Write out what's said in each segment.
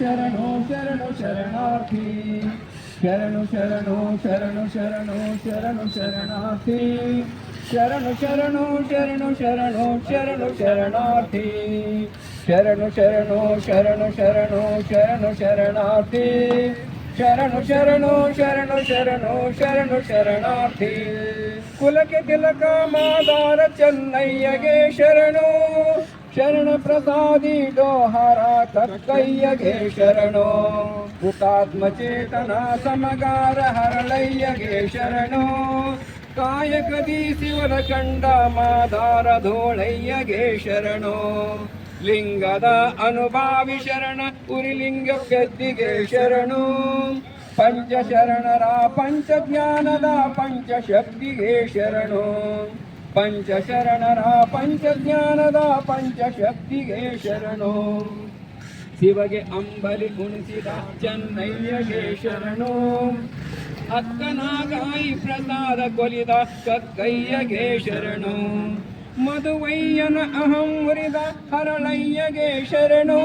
ಶರಣು ಶರಣು ಶರಣಾರ್ಥಿ ಶರಣು ಶರಣು ಶರಣು ಶರಣು ಶರಣು ಶರಣಾರ್ಥಿ ಶರಣು ಶರಣು ಶರಣು ಶರಣು ಶರಣು ಶರಣಾರ್ಥಿ ಶರಣು ಶರಣು ಶರಣು ಶರಣು ಶರಣು ಶರಣಾರ್ಥಿ ಶರಣು ಶರಣು ಶರಣು ಶರಣು ಶರಣು ಶರಣಾರ್ಥಿ ಕುಲಕ್ಕೆ ತಿಲಕ ಮಾದಾರ ಚೆನ್ನಯ್ಯಗೆ ಶರಣು ಶರಣ ಪ್ರಸಾದಿ ಡೋಹಾರ ಕಕ್ಕಯ್ಯಗೆ ಶರಣು ಹುತಾತ್ಮ ಚೇತನ ಸಮಗಾರ ಹರಳಯ್ಯಗೆ ಶರಣು ಕಾಯಕದಿ ಶಿವನ ಕಂಡ ಮಾದಾರ ಧೋಳಯ್ಯಗೆ ಶರಣು ಲಿಂಗದ ಅನುಭಾವಿ ಶರಣ ಉರಿಲಿಂಗ ಪೆದ್ದಿಗೆ ಶರಣು ಪಂಚಶರಣರ ಪಂಚಜ್ಞಾನದ ಪಂಚಶಕ್ತಿಗೆ ಶರಣು ಪಂಚಶರಣರ ಪಂಚಜ್ಞಾನದ ಪಂಚಶಕ್ತಿಗೆ ಶರಣು ಶಿವಗೆ ಅಂಬಲಿ ಕುಣಿಸಿದ ಚೆನ್ನಯ್ಯಗೆ ಶರಣು ಅಕ್ಕನಾಗಾಯಿ ಪ್ರಸಾದ ಕೊಲಿದ ಕಕ್ಕಯ್ಯಗೆ ಶರಣು ಮಧುವಯ್ಯನ ಅಹಂ ಮುರಿದ ಹರಳಯ್ಯಗೆ ಶರಣು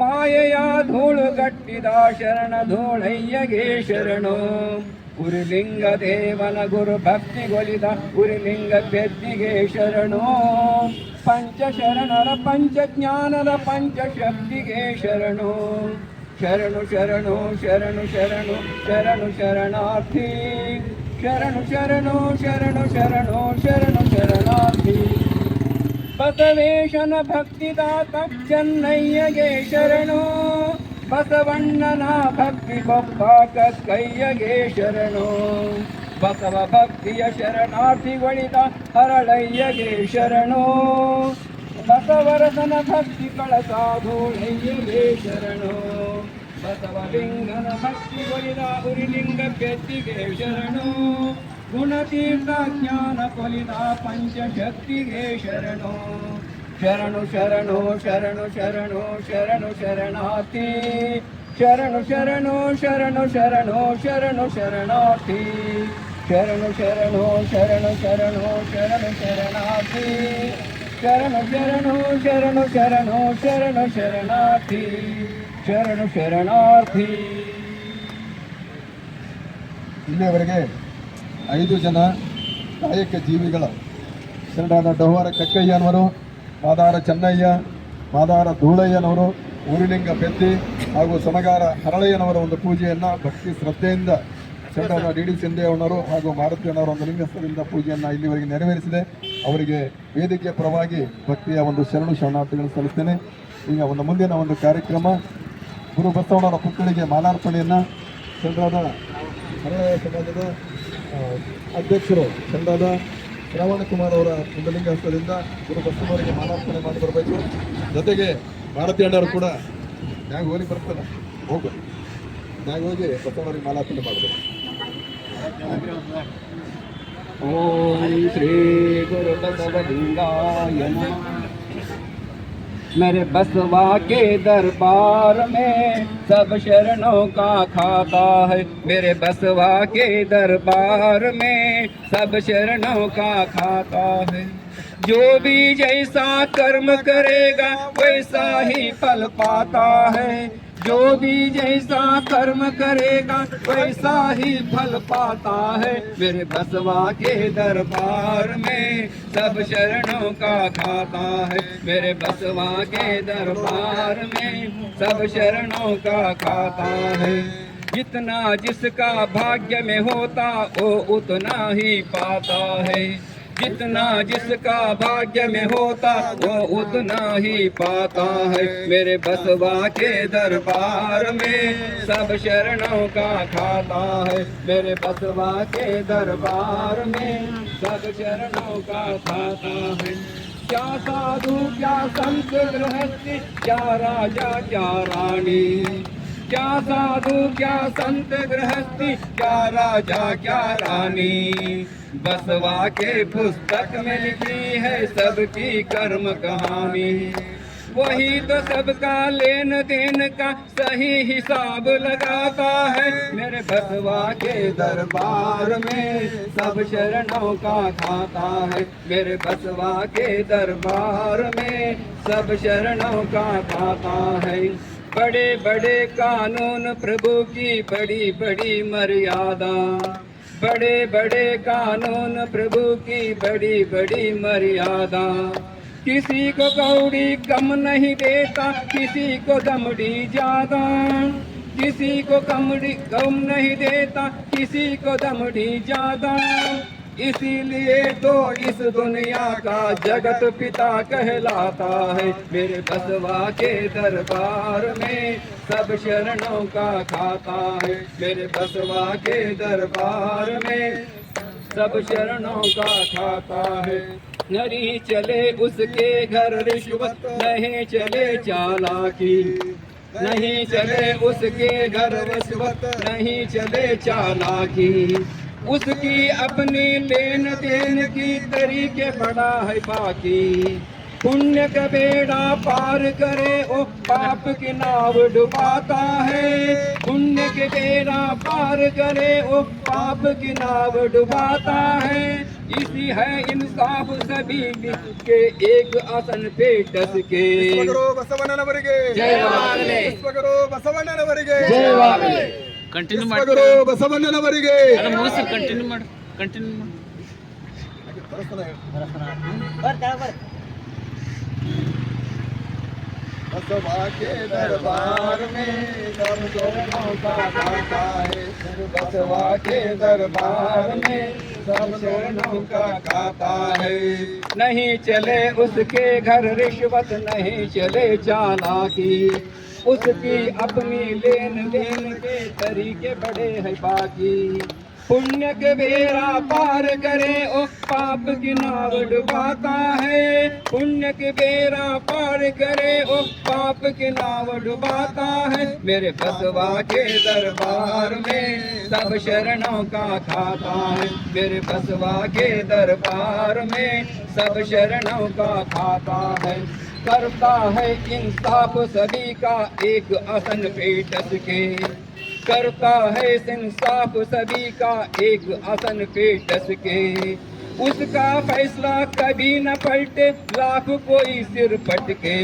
ಮಾಯೆಯ ಧೂಳುಗಟ್ಟಿದ ಶರಣ ಧೂಳಯ್ಯಗೆ ಶರಣು ಉರಿಲಿಂಗ ದೇವನ ಗುರು ಭಕ್ತಿಗೊಲಿದ ಉರಿಲಿಂಗ ಪೆದ್ದಿಗೆ ಶರಣು ಪಂಚಶರಣರ ಪಂಚಜ್ಞಾನದ ಪಂಚಶಕ್ತಿಗೆ ಶರಣು ಶರಣು ಶರಣು ಶರಣು ಶರಣು ಶರಣು ಶರಣಾರ್ಥಿ ಶರಣು ಶರಣು ಶರಣು ಶರಣು ಶರಣು ಶರಣಾರ್ಥಿ ಬಸವೇಶನ ಭಕ್ತಿದಾತ ಚೆನ್ನಯ್ಯಗೆ ಶರಣು ಬಸವಣ್ಣನ ಭಕ್ತಿ ಬೊಪ್ಪ ಕಕ್ಕಯ್ಯಗೆ ಶರಣು ಬಸವ ಭಕ್ತಿಯ ಶರಣಾರ್ಥಿಗಳಿದ ಹರಳಯ್ಯಗೆ ಶರಣು ಬಸವರಸನ ಭಕ್ತಿ ಕಳಸಾಧೋಳಯ್ಯಗೆ ಶರಣು ಬಸವಲಿಂಗನ ಭಕ್ತಿಗೊಲಿದ ಉರಿಲಿಂಗ ಪೆದ್ದಿಗೆ ಶರಣು ಗುಣತೀರ್ಥ ಜ್ಞಾನ ಕೊಲಿದ ಪಂಚಶಕ್ತಿಗೆ ಶರಣು ಶರಣು ಶರಣು ಶರಣು ಶರಣು ಶರಣು ಶರಣಾರ್ಥಿ ಶರಣು ಶರಣು ಶರಣು ಶರಣು ಶರಣು ಶರಣಾರ್ಥಿ ಶರಣು ಶರಣು ಶರಣು ಶರಣು ಶರಣು ಶರಣಾರ್ಥಿ ಶರಣು ಶರಣು ಶರಣು ಶರಣು ಶರಣು ಶರಣಾರ್ಥಿ ಶರಣು ಶರಣಾರ್ಥಿ. ಇಲ್ಲಿಯವರೆಗೆ 5 ಜನ ಕಾಯಕ ಜೀವಿಗಳ ಶರಣರಾದ ಡೋಹಾರ ಕಕ್ಕಯ್ಯನವರು, ಮಾದಾರ ಚೆನ್ನಯ್ಯ, ಮಾದಾರ ಧೂಳಯ್ಯನವರು, ಊರಿಲಿಂಗ ಪೆದ್ದಿ ಹಾಗೂ ಸಮಗಾರ ಹರಳಯ್ಯನವರ ಒಂದು ಪೂಜೆಯನ್ನು ಭಕ್ತಿ ಶ್ರದ್ಧೆಯಿಂದ ಶರಣರಾದ ಡಿ ಸಿಂಧೇವಣ್ಣವರು ಹಾಗೂ ಮಾರುತಿಯಣ್ಣವರ ಒಂದು ಲಿಂಗಸ್ಥರಿಂದ ಪೂಜೆಯನ್ನು ಇಲ್ಲಿವರೆಗೆ ನೆರವೇರಿಸಿದೆ. ಅವರಿಗೆ ವೇದಿಕೆಯ ಪರವಾಗಿ ಭಕ್ತಿಯ ಒಂದು ಶರಣು ಶರಣಾರ್ಥಿಗಳನ್ನು ಸಲ್ಲಿಸ್ತೇನೆ. ಈಗ ಒಂದು ಮುಂದಿನ ಒಂದು ಕಾರ್ಯಕ್ರಮ ಗುರು ಬಸವಣ್ಣವರ ಪುತ್ಥಳಿಗೆ ಮಾಲಾರ್ಪಣೆಯನ್ನು ಶರಣರಾದ ಹರಳಯ್ಯ ಸಮಾಜದ ಅಧ್ಯಕ್ಷರು ಶರಣರಾದ ಶ್ರವಣಕುಮಾರ್ ಅವರ ಒಂದು ಲಿಂಗಸ್ಥದಿಂದ ಗುರು ಬಸವಣ್ಣವರಿಗೆ ಮಾಲಾರ್ಪಣೆ ಮಾಡಿ ಬರಬೇಕು. ಜೊತೆಗೆ ಭಾರತೀಯ ಅಣ್ಣವರು ಕೂಡ ನ್ಯಾಗ ಹೋಗಿ ಬರ್ತಾನೆ, ಹೋಗು ನ್ಯಾಗ ಹೋಗಿ ಬಸವಣ್ಣವರಿಗೆ ಮಾಲಾರ್ಪಣೆ ಮಾಡಬೇಕು. ओम श्री गुरु बसवलिंगाय नमः। मेरे बसवा के दरबार में सब शरणों का खाता है। मेरे बसवा के दरबार में सब शरणों का खाता है। जो भी जैसा कर्म करेगा वैसा ही फल पाता है। जो भी जैसा कर्म करेगा वैसा ही फल पाता है। मेरे बसवा के दरबार में सब शरणों का खाता है। मेरे बसवा के दरबार में सब शरणों का खाता है। जितना जिसका भाग्य में होता वो उतना ही पाता है। जितना जिसका भाग्य में होता वो उतना ही पाता है। मेरे बसवा के दरबार में सब शरणों का खाता है। मेरे बसवा के दरबार में सब शरणों का खाता है। क्या साधु क्या संत गृहस्थी, क्या राजा क्या रानी, क्या साधु क्या संत गृहस्थी, क्या राजा क्या रानी। बसवा के पुस्तक में लिखी है सबकी कर्म कहानी। वही तो सबका लेन देन का सही हिसाब लगाता है। मेरे बसवा के दरबार में सब शरणों का खाता है। मेरे बसवा के दरबार में सब शरणों का खाता है। बड़े बड़े कानून प्रभु की बड़ी बड़ी मर्यादा, बड़े बड़े कानून प्रभु की बड़ी बड़ी मर्यादा। किसी को कौड़ी कम नहीं देता, किसी को दमड़ी ज्यादा, किसी को कमड़ी कम नहीं देता, किसी को दमड़ी ज्यादा। इसीलिए तो इस दुनिया का जगत पिता कहलाता है। मेरे बसवा के दरबार में सब शरणों का खाता है। मेरे बसवा के दरबार में सब शरणों का खाता है। नहीं चले उसके घर रिश्वत, नहीं चले चालाकी, नहीं चले उसके घर रिश्वत, नहीं चले चालाकी। उसकी अपनी लेन देन की तरीके बड़ा है बाकी। पुण्य का बेड़ा पार करे ओ पाप की नाव डुबाता है। पुण्य के बेड़ा पार करे ओ पाप की नाव डुबाता है। इसी है इंसाफ सभी के एक आसन पे डस के। ಬಸವಣ್ಣನವರಿಗೆ ಜಯವಾಗಲಿ, ವಿಶ್ವಗುರು ಬಸವಣ್ಣನವರಿಗೆ ಜಯವಾಗಲಿ। ಕಂಟಿನ್ಯೂ ಮಾಡಿ ವಿಶ್ವಗುರು ಬಸವಣ್ಣನವರಿಗೆ ಮುಗಿಸಿ ಕಂಟಿನ್ಯೂ ಮಾಡಿ ಕಂಟಿನ್ಯೂ ಮಾಡಿ बसवा के दरबार में सब शरणों का खाता है। बसवा के दरबार में सब शरणों का खाता है। नहीं चले उसके घर रिश्वत, नहीं चले चालाकी। उसकी अपनी लेन देन के तरीके बड़े हैं बाकी। पुण्य के बेड़ा पार करे ओ पाप की नाव डुबाता है। पुण्य के बेड़ा पार करे ओ पाप की नाव डुबाता है। मेरे बसवा के दरबार में सब शरणों का खाता है। मेरे बसवा के दरबार में सब शरणों का खाता है। करता है इंसाफ सभी का एक आसन पे डस के। करता है इंसाफ सभी का एक आसन पे डस के। उसका फैसला कभी न पलटे, लाख कोई सिर पटके।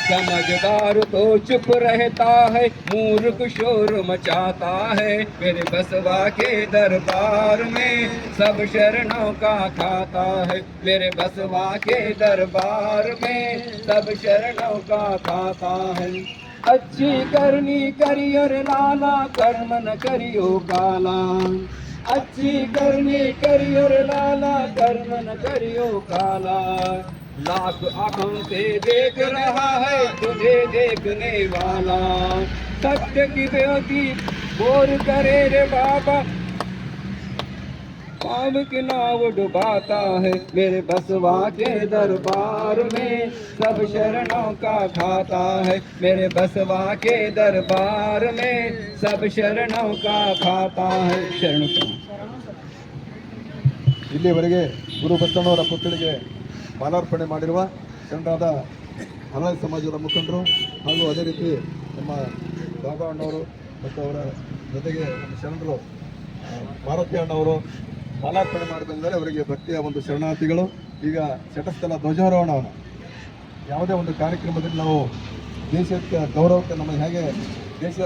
समझदार तो चुप रहता है, मूर्ख शोर मचाता है। मेरे बसवा के दरबार में सब शरणों का खाता है। मेरे बसवा के दरबार में सब शरणों का खाता है। अच्छी करनी करियो रे लाला, कर्म न करियो काला। अच्छी करनी करियो रे लाला, कर्म न करियो काला। लाख आंखों से देख रहा है तुझे देखने वाला। सत्य की ज्योति बोर करे रे बाबा, पाप की नाव डुबाता है। मेरे बसवा के दरबार में सब शरणों का खाता है। मेरे बसवा के दरबार में सब शरणों का खाता है। शरण ಇಲ್ಲಿಯವರೆಗೆ ಗುರು ಬಸವಣ್ಣವರ ಪುತ್ಥಳಿಗೆ ಮಾಲಾರ್ಪಣೆ ಮಾಡಿರುವ ಶರಣರಾದ ಹಲವಾರು ಸಮಾಜದ ಮುಖಂಡರು ಹಾಗೂ ಅದೇ ರೀತಿ ನಮ್ಮ ಬಾಬಾ ಅಣ್ಣವರು ಮತ್ತು ಅವರ ಜೊತೆಗೆ ನಮ್ಮ ಶರಣರು ಮಾರುತಿ ಅಣ್ಣವರು ಮಾಲಾರ್ಪಣೆ ಮಾಡಿ ಬಂದಿದ್ದಾರೆ. ಅವರಿಗೆ ಭಕ್ತಿಯ ಒಂದು ಶರಣಾರ್ಥಿಗಳು. ಈಗ ಶಟಸ್ಥಲ ಧ್ವಜಾರೋಹಣವನ್ನು ಯಾವುದೇ ಒಂದು ಕಾರ್ಯಕ್ರಮದಲ್ಲಿ ನಾವು ದೇಶಕ್ಕೆ ಗೌರವಕ್ಕೆ ನಮ್ಮ ಹೇಗೆ ದೇಶ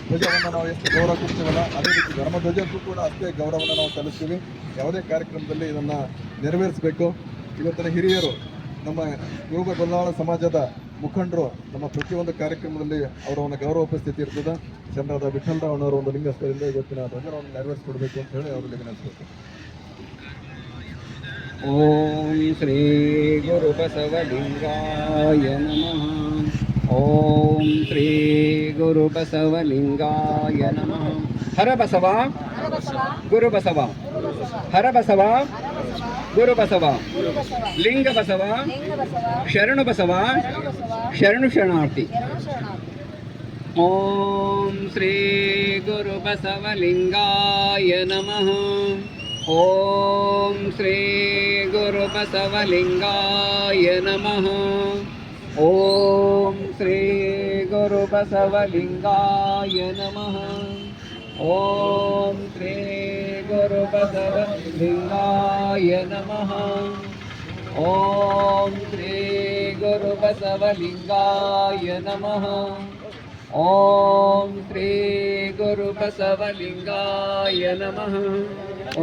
ಧ್ವಜವನ್ನು ನಾವು ಎಷ್ಟು ಗೌರವ ಕೊಡ್ತೀವಲ್ಲ, ಅದೇ ರೀತಿ ಧರ್ಮ ಧ್ವಜಕ್ಕೂ ಕೂಡ ಅಷ್ಟೇ ಗೌರವವನ್ನು ನಾವು ಸಲ್ಲಿಸ್ತೀವಿ. ಯಾವುದೇ ಕಾರ್ಯಕ್ರಮದಲ್ಲಿ ಇದನ್ನು ನೆರವೇರಿಸಬೇಕು. ಇವತ್ತಿನ ಹಿರಿಯರು ನಮ್ಮ ಯೋಗ ಗೊಲ್ಲಾಳ ಸಮಾಜದ ಮುಖಂಡರು ನಮ್ಮ ಪ್ರತಿಯೊಂದು ಕಾರ್ಯಕ್ರಮದಲ್ಲಿ ಅವರ ಒಂದು ಗೌರವ ಉಪಸ್ಥಿತಿ ಇರ್ತದೆ. ಶರಣರಾದ ವಿಠಲರಾವ್ನವರ ಒಂದು ಲಿಂಗಸ್ಥರಿಂದ ಇವತ್ತಿನ ಧ್ವಜವನ್ನು ನೆರವೇರಿಸಿಕೊಡ್ಬೇಕು ಅಂತ ಹೇಳಿ ಅವರಿಗೆ ವಿನಂತಿಸ್ಬೇಕು. ಓಂ ಶ್ರೀ ಗುರು ಬಸವಲಿಂಗಾಯ ನಮಃ. ಓಂ ಶ್ರೀ ಗುರು ಬಸವಲಿಂಗಾಯ ನಮಃ. ಹರ ಬಸವ ಗುರು ಬಸವ, ಹರ ಬಸವ ಗುರು ಬಸವ, ಲಿಂಗ ಬಸವ, ಶರಣು ಬಸವ, ಶರಣು ಶರಣಾರ್ಥಿ. ಓಂ ಶ್ರೀ ಗುರು ಬಸವಲಿಂಗಾಯ ನಮಃ. ಓಂ ಶ್ರೀ ಗುರು ಬಸವಲಿಂಗಾಯ ನಮಃ. ಓಂ ಶ್ರೀ ಗುರು ಬಸವಲಿಂಗಾಯ ನಮಃ. ಓಂ ಶ್ರೀ ಗುರು ಬಸವಲಿಂಗಾಯ ನಮಃ. ಓಂ ಶ್ರೀ ಗುರು ಬಸವಲಿಂಗಾಯ ನಮಃ. ಓಂ ಶ್ರೀ ಗುರು ಬಸವಲಿಂಗಾಯ ನಮಃ.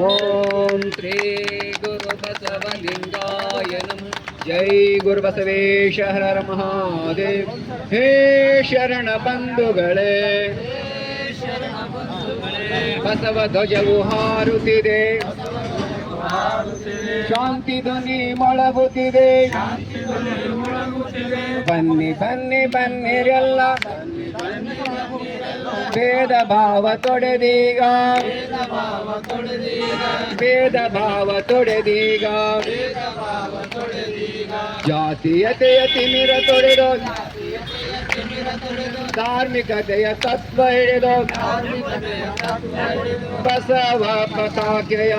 ಓಂ ಶ್ರೀ ಗುರು ಬಸವಲಿಂಗಾಯ ನಮಃ. ಜೈ ಗುರು ಬಸವೇಶ ಹರ ಹರ ಮಹಾದೇವ್. ಹೇ ಶರಣ ಬಂಧುಗಳೇ, ಬಸವ ಧ್ವಜವು ಹಾರುತ್ತಿದೆ, ಶಾಂತಿ ಧ್ವನಿ ಮೊಳಗುತ್ತಿದೆ. ಬನ್ನಿ ಬನ್ನಿ ಬನ್ನಿರೆಲ್ಲ, ಭೇದ ಭಾವ ತೊಡೆದೀಗ, ಭೇದ ಭಾವ ತೊಡೆದೀಗ. ಜಾತೀಯತೆಯ ತಿಮಿರ ತೊಡೆದು, ಧಾರ್ಮಿಕತೆಯ ತತ್ವ ಹಿಡಿದು, ಬಸವ ಪತಾಕೆಯ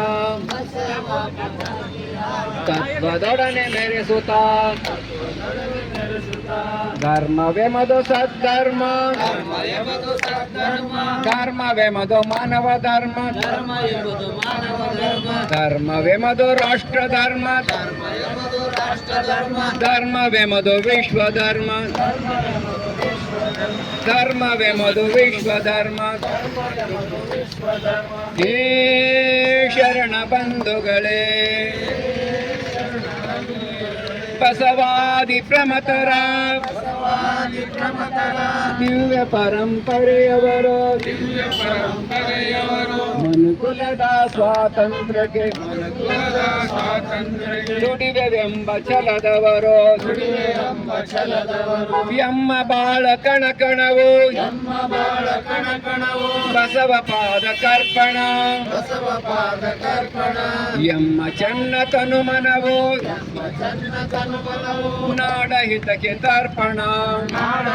ತತ್ವದೊಡನೆ ಮೆರೆಸುತ್ತ, ಧರ್ಮವೆಮದು ಸದ್ಧರ್ಮ, ಧರ್ಮವೆಮದು ಮಾನವ ಧರ್ಮ, ಧರ್ಮವೆಮದು ರಾಷ್ಟ್ರ ಧರ್ಮ, ಧರ್ಮವೆಮದು ವಿಶ್ವ ಧರ್ಮ, ಧರ್ಮವೆಮದು ವಿಶ್ವ ಧರ್ಮ. ಹೇ ಶರಣ ಬಂಧುಗಳೇ, ಬಸವಾದಿ ಪ್ರಮತರ ದಿವ್ಯ ಪರಂಪರೆಯವರು, ಮನುಕುಲದ ಸ್ವಾತಂತ್ರ್ಯಕ್ಕೆ ದುಡಿವೆವೆಂಬ ಛಲದವರು, ಎಮ್ಮ ಬಾಳ ಕಣಕಣವು, ಬಸವ ಪಾದ ಕರ್ಪಣ, ಎಮ್ಮ ಚೆನ್ನ ತನುಮನವು, ನಾಡ ಹಿತಕ್ಕೆ ತರ್ಪಣ, ನಾಡ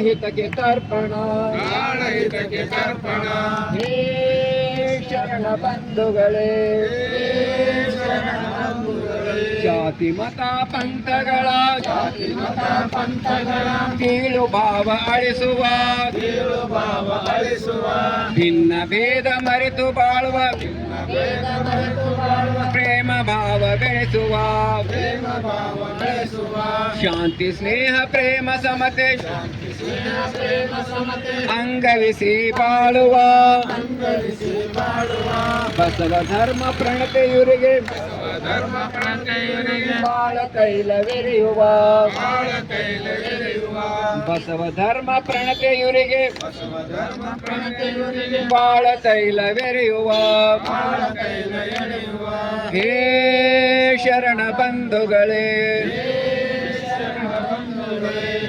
ಹಿತಕ್ಕೆ ತರ್ಪಣ. ಹೇ ಶರಣ ಬಂಧುಗಳೇ, ಜಾತಿ ಮತ ಪಂಥಗಳ ಕೀಳು ಭಾವ ಅಳಿಸುವ, ಭಿನ್ನ ಭೇದ ಮರೆತು ಬಾಳುವ, ಪ್ರೇಮ ಭಾವ ಬೆಳೆಸುವ, ಶಾಂತಿ ಸ್ನೇಹ ಪ್ರೇಮ ಸಮತೆ ಅಂಗವಿಸಿ ಬಾಳುವ, ಬಸವ ಧರ್ಮ ಪ್ರಣತೆಯುರಿಗೆ ಬಾಳ ಕೈಲವೆರೆಯುವ, ಬಸವ ಧರ್ಮ ಪ್ರಣತೆಯುರಿಗೆ ಬಾಳ ತೈಲವೆರೆಯುವ. ಹೇ ಶರಣ ಬಂಧುಗಳೇ,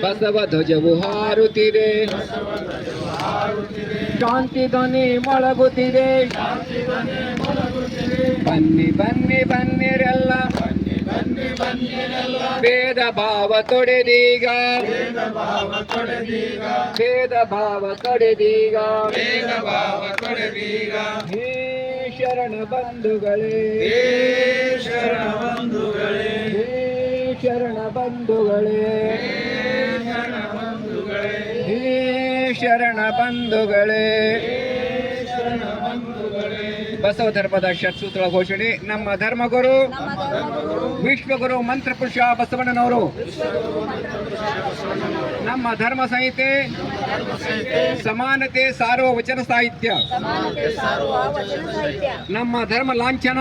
ಬಸವ ಧ್ವಜವು ಹಾರುತ್ತಿದೆ, ಶಾಂತಿ ಧ್ವನಿ ಮೊಳಗುತ್ತಿದೆ. ಬನ್ನಿ ಬನ್ನಿ ಬನ್ನಿರೆಲ್ಲ, ಭೇದ ಭಾವ ತೊಡೆದೀಗ, ಭೇದ ಭಾವ ತೊಡೆದೀಗ. ಹೇ ಶರಣ ಬಂಧುಗಳೇ, ಹೇ ಶರಣ ಬಂಧುಗಳೇ, ಹೇ ಶರಣ ಬಂಧುಗಳೇ. ಬಸವ ಧರ್ಮದ ಷಟ್ಸೂತ್ರ ಘೋಷಣೆ. ನಮ್ಮ ಧರ್ಮಗುರು ವಿಶ್ವಗುರು ಮಂತ್ರಪುರುಷ ಬಸವಣ್ಣನವರು ನಮ್ಮ ಧರ್ಮ ಸಂಹಿತೆ ಸಮಾನತೆ ಸಾರುವ ವಚನ ಸಾಹಿತ್ಯ, ನಮ್ಮ ಧರ್ಮ ಲಾಂಛನ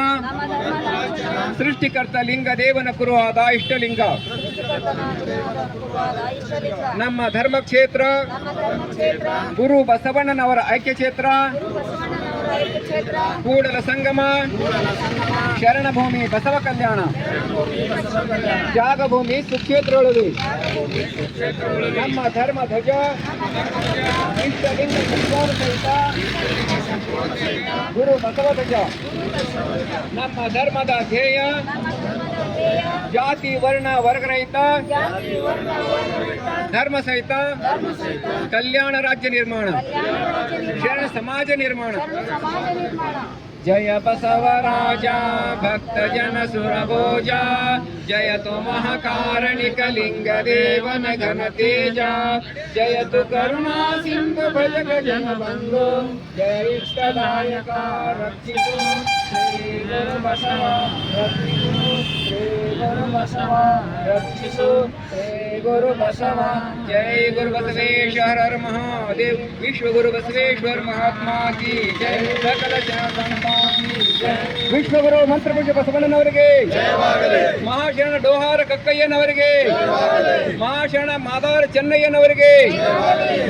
ಸೃಷ್ಟಿಕರ್ತ ಲಿಂಗ ದೇವನ ಕುರುವಾದ ಇಷ್ಟಲಿಂಗ, ನಮ್ಮ ಧರ್ಮ ಕ್ಷೇತ್ರ ಗುರು ಬಸವಣ್ಣನವರ ಐಕ್ಯ ಕ್ಷೇತ್ರ ಕೂಡಲ ಸಂಗಮ ಶರಣಭೂಮಿ ಬಸವ ಕಲ್ಯಾಣ ಜಾಗಭೂಮಿ ಸುಕ್ಷೇತ್ರೊಳಗೆ ನಮ್ಮ ಧರ್ಮ ಧ್ವಜ ಇಷ್ಟಲಿಂಗ ಸಹಿತ ಗುರು ಬಸವ ಧ್ವಜ. ನಮ್ಮ ಧರ್ಮದ ಧ್ಯೇಯ ಜಾತಿ ವರ್ಣ ವರ್ಗರಹಿತ ಧರ್ಮ ಸಹಿತ ಕಲ್ಯಾಣ ರಾಜ್ಯ ನಿರ್ಮಾಣ, ಶರಣ ಸಮಾಜ ನಿರ್ಮಾಣ. ಜಯ ಬಸವರಾಜ ಭಕ್ತ ಜನ ಸುರಭೋಜ, ಜಯತು ಮಹಾಕಾರಣಿಕ ಲಿಂಗ ದೇವನ ಘನ ತೇಜ, ಜಯತು ಕರುಣಾ ಸಿಂಧು ಭಜ ಜನ ಬಂಧು, ಜಯ ಇಷ್ಟದಾಯಕ ರಕ್ಷಿತು ರಕ್ಷಿಸು ಗುರು ಬಸವ. ಜೈ ಗುರು ಬಸವೇಶ್ವರ ಹರ ಹರ ಮಹಾದೇವ್. ವಿಶ್ವ ಗುರು ಬಸವೇಶ್ವರ ಮಹಾತ್ಮ ಕಿ ಜೈ. ಸಕಲ ಜನ ವಿಶ್ವಗುರು ಮಂತ್ರಪೂಜೆ ಬಸವಣ್ಣನವರಿಗೆ, ಮಹಾಶರಣ ಡೋಹಾರ ಕಕ್ಕಯ್ಯನವರಿಗೆ, ಮಹಾಶರಣ ಮಾದಾರ ಚೆನ್ನಯ್ಯನವರಿಗೆ,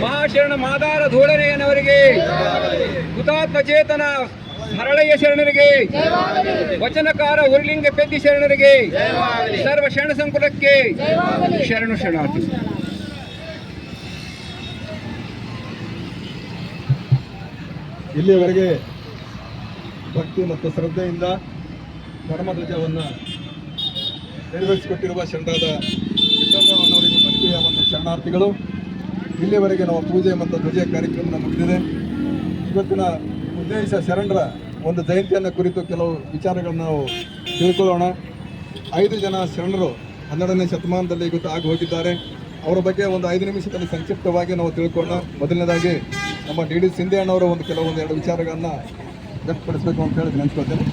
ಮಹಾಶರಣ ಮಾದಾರ ಧೂಳನೆಯನವರಿಗೆ, ಹುತಾತ್ಮ ಚೇತನ ಹರಳಯ್ಯ ಶರಣರಿಗೆ, ವಚನಕಾರ ಉರ್ಲಿಂಗ ಪೆದ್ದಿ ಶರಣರಿಗೆ, ಸರ್ವ ಶರಣ ಸಂಕುಲಕ್ಕೆ ಶರಣು ಶರಣಾರ್ಥಿ. ಇಲ್ಲಿಯವರೆಗೆ ಭಕ್ತಿ ಮತ್ತು ಶ್ರದ್ಧೆಯಿಂದ ಧರ್ಮಧ್ವಜವನ್ನು ನೆರವೇರಿಸಿಕೊಟ್ಟಿರುವ ಶರಣರಾದ ವಿಠಲರಾಮನವರಿಗೂ ಭಕ್ತಿಯ ಒಂದು ಶರಣಾರ್ಥಿಗಳು. ಇಲ್ಲಿಯವರೆಗೆ ನಾವು ಪೂಜೆ ಮತ್ತು ಧ್ವಜ ಕಾರ್ಯಕ್ರಮ ಮುಗಿದಿದೆ. ಇವತ್ತಿನ ಉದ್ದೇಶ ಶರಣರ ಒಂದು ಜಯಂತಿಯನ್ನು ಕುರಿತು ಕೆಲವು ವಿಚಾರಗಳನ್ನು ನಾವು ತಿಳ್ಕೊಳ್ಳೋಣ. 5 ಜನ ಶರಣರು 12ನೇ ಶತಮಾನದಲ್ಲಿ ಇವತ್ತು ಆಗಿ ಹೋಗಿದ್ದಾರೆ. ಅವರ ಬಗ್ಗೆ ಒಂದು 5 ನಿಮಿಷದಲ್ಲಿ ಸಂಕ್ಷಿಪ್ತವಾಗಿ ನಾವು ತಿಳ್ಕೊಳ್ಳೋಣ. ಮೊದಲನೇದಾಗಿ ನಮ್ಮ ಡಿ ಡಿ ಸಿಂಧೆ ಅಣ್ಣವರು ಒಂದು ಕೆಲವೊಂದು 2 ವಿಚಾರಗಳನ್ನು ವ್ಯಕ್ತಪಡಿಸಬೇಕು ಅಂತ ಹೇಳಿ ನೆನೆಸ್ಕೊಳ್ತೇನೆ.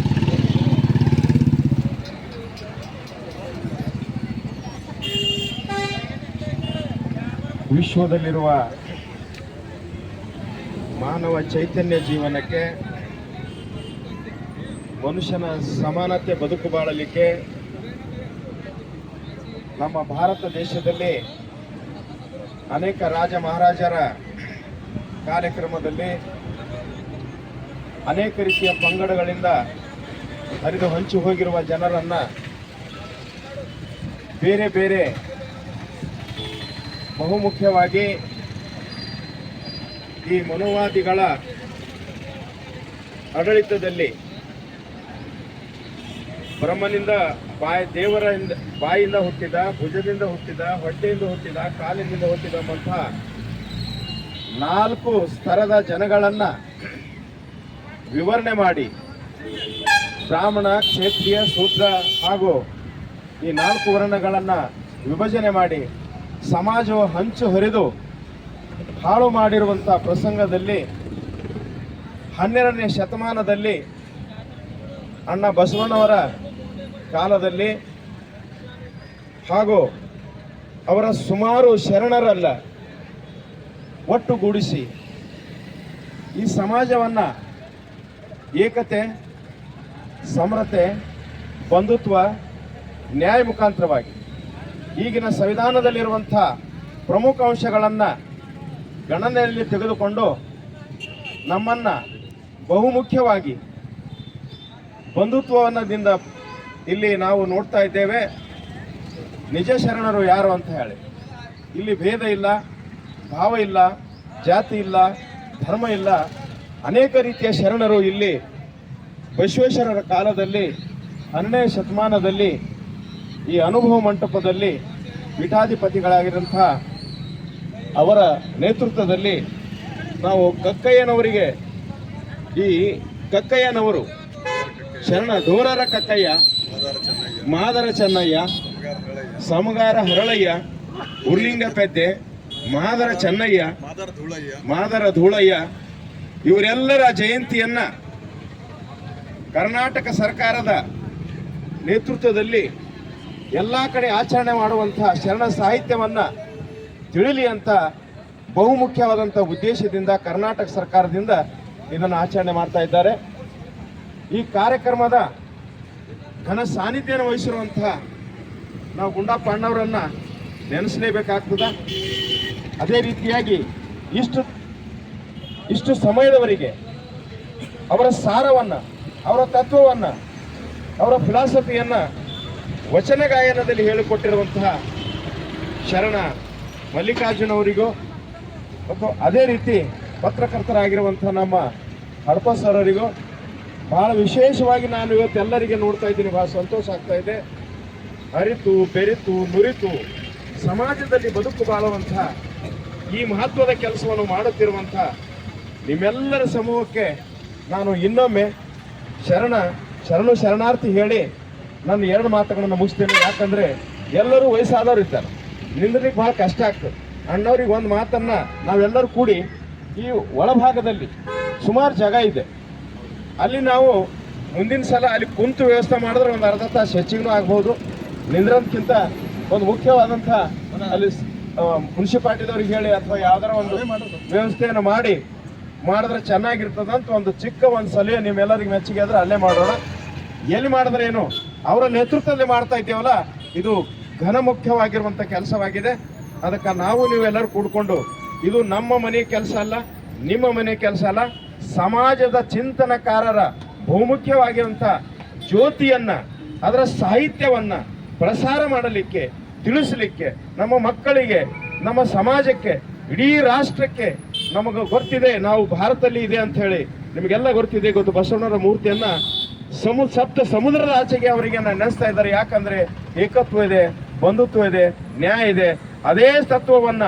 ವಿಶ್ವದಲ್ಲಿರುವ ಮಾನವ ಚೈತನ್ಯ ಜೀವನಕ್ಕೆ, ಮನುಷ್ಯನ ಸಮಾನತೆ ಬದುಕು ಬಾಳಲಿಕ್ಕೆ ನಮ್ಮ ಭಾರತ ದೇಶದಲ್ಲಿ ಅನೇಕ ರಾಜ ಮಹಾರಾಜರ ಕಾರ್ಯಕ್ರಮದಲ್ಲಿ ಅನೇಕ ರೀತಿಯ ಪಂಗಡಗಳಿಂದ ಹರಿದು ಹಂಚಿ ಹೋಗಿರುವ ಜನರನ್ನು ಬೇರೆ ಬೇರೆ ಬಹುಮುಖ್ಯವಾಗಿ ಈ ಮನುವಾದಿಗಳ ಆಡಳಿತದಲ್ಲಿ ಬ್ರಹ್ಮನಿಂದ ದೇವರಿಂದ ಬಾಯಿಂದ ಹುಟ್ಟಿದ, ಭುಜದಿಂದ ಹುಟ್ಟಿದ, ಹೊಟ್ಟೆಯಿಂದ ಹುಟ್ಟಿದ, ಕಾಲಿನಿಂದ ಹುಟ್ಟಿದಂತಹ 4 ಸ್ತರದ ಜನಗಳನ್ನ ವಿವರಣೆ ಮಾಡಿ ಬ್ರಾಹ್ಮಣ, ಕ್ಷೇತ್ರೀಯ, ಶೂದ್ರ ಹಾಗೂ ಈ 4 ವರ್ಣಗಳನ್ನು ವಿಭಜನೆ ಮಾಡಿ ಸಮಾಜವು ಹಂಚು ಹರಿದು ಹಾಳು ಮಾಡಿರುವಂಥ ಪ್ರಸಂಗದಲ್ಲಿ 12ನೇ ಶತಮಾನದಲ್ಲಿ ಅಣ್ಣ ಬಸವಣ್ಣವರ ಕಾಲದಲ್ಲಿ ಹಾಗೂ ಅವರ ಸುಮಾರು ಶರಣರಲ್ಲ ಒಟ್ಟುಗೂಡಿಸಿ ಈ ಸಮಾಜವನ್ನು ಏಕತೆ, ಸಮರತೆ, ಬಂಧುತ್ವ, ನ್ಯಾಯ ಮುಖಾಂತರವಾಗಿ ಈಗಿನ ಸಂವಿಧಾನದಲ್ಲಿರುವಂಥ ಪ್ರಮುಖ ಅಂಶಗಳನ್ನು ಗಣನೆಯಲ್ಲಿ ತೆಗೆದುಕೊಂಡು ನಮ್ಮನ್ನು ಬಹುಮುಖ್ಯವಾಗಿ ಬಂಧುತ್ವದಿಂದ ಇಲ್ಲಿ ನಾವು ನೋಡ್ತಾ ಇದ್ದೇವೆ. ನಿಜ ಶರಣರು ಯಾರು ಅಂತ ಹೇಳಿ ಇಲ್ಲಿ ಭೇದ ಇಲ್ಲ, ಭಾವ ಇಲ್ಲ, ಜಾತಿ ಇಲ್ಲ, ಧರ್ಮ ಇಲ್ಲ. ಅನೇಕ ರೀತಿಯ ಶರಣರು ಇಲ್ಲಿ ಬಸವೇಶ್ವರರ ಕಾಲದಲ್ಲಿ 12ನೇ ಶತಮಾನದಲ್ಲಿ ಈ ಅನುಭವ ಮಂಟಪದಲ್ಲಿ ಪೀಠಾಧಿಪತಿಗಳಾಗಿರುವಂಥ ಅವರ ನೇತೃತ್ವದಲ್ಲಿ ನಾವು ಕಕ್ಕಯ್ಯನವರಿಗೆ, ಈ ಕಕ್ಕಯ್ಯನವರು ಶರಣ ಡೋರರ ಕಕ್ಕಯ್ಯ, ಮಾದರ ಚೆನ್ನಯ್ಯ, ಸಮಗಾರ ಹರಳಯ್ಯ, ಉರ್ಲಿಂಗ ಪೆದ್ದೆ, ಮಾದರ ಚೆನ್ನಯ್ಯ, ಮಾದರ ಧೂಳಯ್ಯ ಇವರೆಲ್ಲರ ಜಯಂತಿಯನ್ನ ಕರ್ನಾಟಕ ಸರ್ಕಾರದ ನೇತೃತ್ವದಲ್ಲಿ ಎಲ್ಲ ಕಡೆ ಆಚರಣೆ ಮಾಡುವಂತಹ ಶರಣ ಸಾಹಿತ್ಯವನ್ನು ತಿಳಿಲಿ ಅಂತ ಬಹುಮುಖ್ಯವಾದಂಥ ಉದ್ದೇಶದಿಂದ ಕರ್ನಾಟಕ ಸರ್ಕಾರದಿಂದ ಇದನ್ನು ಆಚರಣೆ ಮಾಡ್ತಾ ಇದ್ದಾರೆ. ಈ ಕಾರ್ಯಕ್ರಮದ ಘನ ಸಾನ್ನಿಧ್ಯವನ್ನು ವಹಿಸಿರುವಂತಹ ನಾವು ಗುಂಡಪ್ಪ ಅಣ್ಣವರನ್ನು ನೆನೆಸಲೇಬೇಕಾಗ್ತದೆ. ಅದೇ ರೀತಿಯಾಗಿ ಇಷ್ಟು ಸಮಯದವರೆಗೆ ಅವರ ಸಾರವನ್ನು, ಅವರ ತತ್ವವನ್ನು, ಅವರ ಫಿಲಾಸಫಿಯನ್ನು ವಚನ ಗಾಯನದಲ್ಲಿ ಹೇಳಿಕೊಟ್ಟಿರುವಂತಹ ಶರಣ ಮಲ್ಲಿಕಾರ್ಜುನವರಿಗೂ ಮತ್ತು ಅದೇ ರೀತಿ ಪತ್ರಕರ್ತರಾಗಿರುವಂಥ ನಮ್ಮ ಹಡಪ ಸರ್ವರಿಗೂ ಬಹಳ ವಿಶೇಷವಾಗಿ ನಾನು ಇವತ್ತೆಲ್ಲರಿಗೆ ನೋಡ್ತಾ ಇದ್ದೀನಿ. ಬಹಳ ಸಂತೋಷ ಆಗ್ತಾ ಇದೆ. ಅರಿತು ಬೆರೆತು ನುರಿತು ಸಮಾಜದಲ್ಲಿ ಬದುಕು ಬಾಳುವಂಥ ಈ ಮಹತ್ವದ ಕೆಲಸವನ್ನು ಮಾಡುತ್ತಿರುವಂಥ ನಿಮ್ಮೆಲ್ಲರ ಸಮೂಹಕ್ಕೆ ನಾನು ಇನ್ನೊಮ್ಮೆ ಶರಣಾರ್ಥಿ ಹೇಳಿ ನನ್ನ 2 ಮಾತುಗಳನ್ನು ಮುಗಿಸ್ತೇನೆ. ಯಾಕಂದರೆ ಎಲ್ಲರೂ ವಯಸ್ಸಾದವರು ಇರ್ತಾರೆ, ನಿಂದ್ರಿಗೆ ಭಾಳ ಕಷ್ಟ ಆಗ್ತದೆ. ಅಣ್ಣವ್ರಿಗೆ ಒಂದು ಮಾತನ್ನು ನಾವೆಲ್ಲರೂ ಕೂಡಿ ಈ ಒಳಭಾಗದಲ್ಲಿ ಸುಮಾರು ಜಾಗ ಇದೆ, ಅಲ್ಲಿ ನಾವು ಮುಂದಿನ ಸಲ ಅಲ್ಲಿ ಕುಂತು ವ್ಯವಸ್ಥೆ ಮಾಡಿದ್ರೆ ಒಂದು ಅರ್ಧ ತಾಸು ಹೆಚ್ಚಿಗೂ ಆಗ್ಬೋದು. ನಿಂದ್ರೋದಕ್ಕಿಂತ ಒಂದು ಮುಖ್ಯವಾದಂಥ ಅಲ್ಲಿ ಮುನ್ಸಿಪಾಲ್ಟಿದವ್ರಿಗೆ ಹೇಳಿ ಅಥವಾ ಯಾವ್ದಾರ ಒಂದು ವ್ಯವಸ್ಥೆಯನ್ನು ಮಾಡಿದ್ರೆ ಚೆನ್ನಾಗಿರ್ತದಂತ ಒಂದು ಚಿಕ್ಕ ಒಂದು ಸಲಹೆ ನಿಮ್ಮೆಲ್ಲರಿಗೆ ಮೆಚ್ಚುಗೆ ಆದ್ರೆ ಅಲ್ಲೇ ಮಾಡೋಣ. ಎಲ್ಲಿ ಮಾಡಿದ್ರೆ ಏನು, ಅವರ ನೇತೃತ್ವದಲ್ಲಿ ಮಾಡ್ತಾ ಇದ್ದೇವಲ್ಲ, ಇದು ಘನ ಮುಖ್ಯವಾಗಿರುವಂಥ ಕೆಲಸವಾಗಿದೆ. ಅದಕ್ಕೆ ನಾವು ನೀವೆಲ್ಲರೂ ಕೂಡ್ಕೊಂಡು, ಇದು ನಮ್ಮ ಮನೆ ಕೆಲಸ ಅಲ್ಲ, ನಿಮ್ಮ ಮನೆ ಕೆಲಸ ಅಲ್ಲ, ಸಮಾಜದ ಚಿಂತನಕಾರರ ಬಹುಮುಖ್ಯವಾಗಿರುವಂಥ ಜ್ಯೋತಿಯನ್ನ, ಅದರ ಸಾಹಿತ್ಯವನ್ನ ಪ್ರಸಾರ ಮಾಡಲಿಕ್ಕೆ, ತಿಳಿಸಲಿಕ್ಕೆ, ನಮ್ಮ ಮಕ್ಕಳಿಗೆ, ನಮ್ಮ ಸಮಾಜಕ್ಕೆ, ಇಡೀ ರಾಷ್ಟ್ರಕ್ಕೆ ನಮಗೆ ಗೊತ್ತಿದೆ ನಾವು ಭಾರತದಲ್ಲಿ ಇದೆ ಅಂತ ಹೇಳಿ ನಿಮಗೆಲ್ಲ ಗೊತ್ತಿದೆ. ಗೊತ್ತು, ಬಸವಣ್ಣವರ ಮೂರ್ತಿಯನ್ನ ಸಪ್ತ ಸಮುದ್ರದ ಆಚೆಗೆ ಅವರಿಗೆ ನೆನೆಸ್ತಾ ಇದ್ದಾರೆ. ಯಾಕಂದ್ರೆ ಏಕತ್ವ ಇದೆ, ಬಂಧುತ್ವ ಇದೆ, ನ್ಯಾಯ ಇದೆ. ಅದೇ ತತ್ವವನ್ನ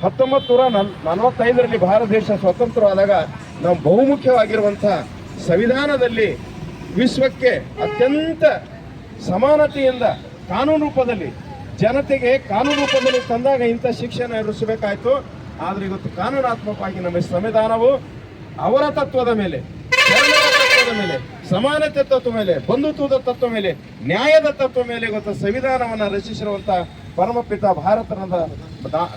1945ರಲ್ಲಿ ಭಾರತ ದೇಶ ಸ್ವತಂತ್ರವಾದಾಗ ನಾವು ಬಹುಮುಖ್ಯವಾಗಿರುವಂಥ ಸಂವಿಧಾನದಲ್ಲಿ ವಿಶ್ವಕ್ಕೆ ಅತ್ಯಂತ ಸಮಾನತೆಯಿಂದ ಕಾನೂನು ರೂಪದಲ್ಲಿ ಜನತೆಗೆ ಕಾನೂನು ರೂಪದಲ್ಲಿ ತಂದಾಗ ಇಂಥ ಶಿಕ್ಷಣ ಎದುರಿಸಬೇಕಾಯ್ತು. ಆದ್ರೆ ಇವತ್ತು ಕಾನೂನಾತ್ಮಕವಾಗಿ ನಮ್ಮ ಸಂವಿಧಾನವು ಅವರ ತತ್ವದ ಮೇಲೆ, ಧರ್ಮದ ತತ್ವದ ಮೇಲೆ, ಸಮಾನತೆ ತತ್ವ ಮೇಲೆ, ಬಂಧುತ್ವದ ತತ್ವ ಮೇಲೆ, ನ್ಯಾಯದ ತತ್ವ ಮೇಲೆ ಇವತ್ತು ಸಂವಿಧಾನವನ್ನ ರಚಿಸಿರುವಂತ ಪರಮಪಿತ ಭಾರತದ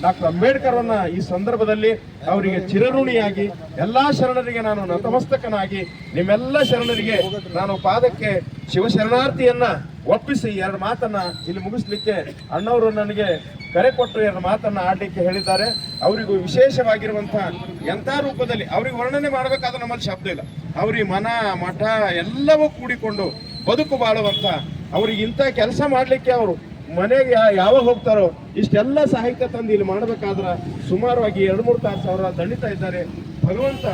ಡಾಕ್ಟರ್ ಅಂಬೇಡ್ಕರ್ ಅವನ್ನ ಈ ಸಂದರ್ಭದಲ್ಲಿ ಅವರಿಗೆ ಚಿರಋಣಿಯಾಗಿ ಎಲ್ಲಾ ಶರಣರಿಗೆ ನಾನು ನತಮಸ್ತಕನಾಗಿ ನಿಮ್ಮೆಲ್ಲ ಶರಣರಿಗೆ ನಾನು ಪಾದಕ್ಕೆ ಶಿವಶರಣಾರ್ಥಿಯನ್ನ ಒಪ್ಪಿಸಿ ಎರಡು ಮಾತನ್ನ ಇಲ್ಲಿ ಮುಗಿಸ್ಲಿಕ್ಕೆ ಅಣ್ಣವರು ನನಗೆ ಕರೆ ಕೊಟ್ಟು ಎರಡು ಮಾತನ್ನ ಆಡ್ಲಿಕ್ಕೆ ಹೇಳಿದ್ದಾರೆ. ಅವರಿಗೂ ವಿಶೇಷವಾಗಿರುವಂತಹ ಎಂಥ ರೂಪದಲ್ಲಿ ಅವ್ರಿಗೆ ವರ್ಣನೆ ಮಾಡಬೇಕಾದ್ರೆ ನಮ್ಮಲ್ಲಿ ಶಬ್ದ ಇಲ್ಲ. ಅವ್ರಿಗೆ ಮನ ಮಠ ಎಲ್ಲವೂ ಕೂಡಿಕೊಂಡು ಬದುಕು ಬಾಳುವಂತ, ಅವ್ರಿಗೆ ಇಂಥ ಕೆಲಸ ಮಾಡ್ಲಿಕ್ಕೆ ಅವರು ಮನೆಗೆ ಯಾವಾಗ ಹೋಗ್ತಾರೋ ಇಷ್ಟೆಲ್ಲ ಸಾಹಿತ್ಯ ತಂದು ಇಲ್ಲಿ ಮಾಡಬೇಕಾದ್ರೆ ಸುಮಾರವಾಗಿ 2-3 ತಾಸು ಅವರ ದಣಿತಾ ಇದ್ದಾರೆ. ಭಗವಂತ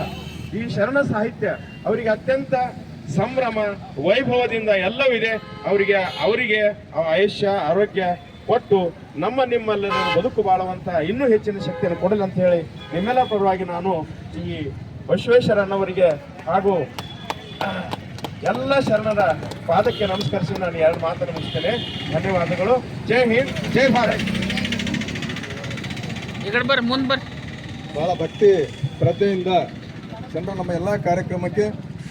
ಈ ಶರಣ ಸಾಹಿತ್ಯ ಅವರಿಗೆ ಅತ್ಯಂತ ಸಂಭ್ರಮ ವೈಭವದಿಂದ ಎಲ್ಲವೂ ಇದೆ. ಅವರಿಗೆ ಆಯುಷ್ಯ ಆರೋಗ್ಯ ಕೊಟ್ಟು ನಿಮ್ಮಲ್ಲೆಲ್ಲ ಬದುಕು ಬಾಳುವಂತ ಇನ್ನೂ ಹೆಚ್ಚಿನ ಶಕ್ತಿಯನ್ನು ಕೊಡಲಿ ಅಂತ ಹೇಳಿ ನಿಮ್ಮೆಲ್ಲ ಪರವಾಗಿ ನಾನು ಈ ಬಸವೇಶ್ವರನವರಿಗೆ ಹಾಗೂ ಎಲ್ಲ ಶರಣರ ಪಾದಕ್ಕೆ ನಮಸ್ಕರಿಸಿ ನಾನು ಎರಡು ಮಾತನ್ನು ಮುಗಿಸ್ತೇನೆ. ಧನ್ಯವಾದಗಳು. ಜೈ ಹಿಂದ್, ಜೈ ಭಾರತ್. ಈ ಕಡೆ ಬರ್ರಿ, ಮುಂದೆ ಬರ್ರಿ. ಬಹಳ ಭಕ್ತಿ ಶ್ರದ್ಧೆಯಿಂದ ಜನರು ನಮ್ಮ ಎಲ್ಲ ಕಾರ್ಯಕ್ರಮಕ್ಕೆ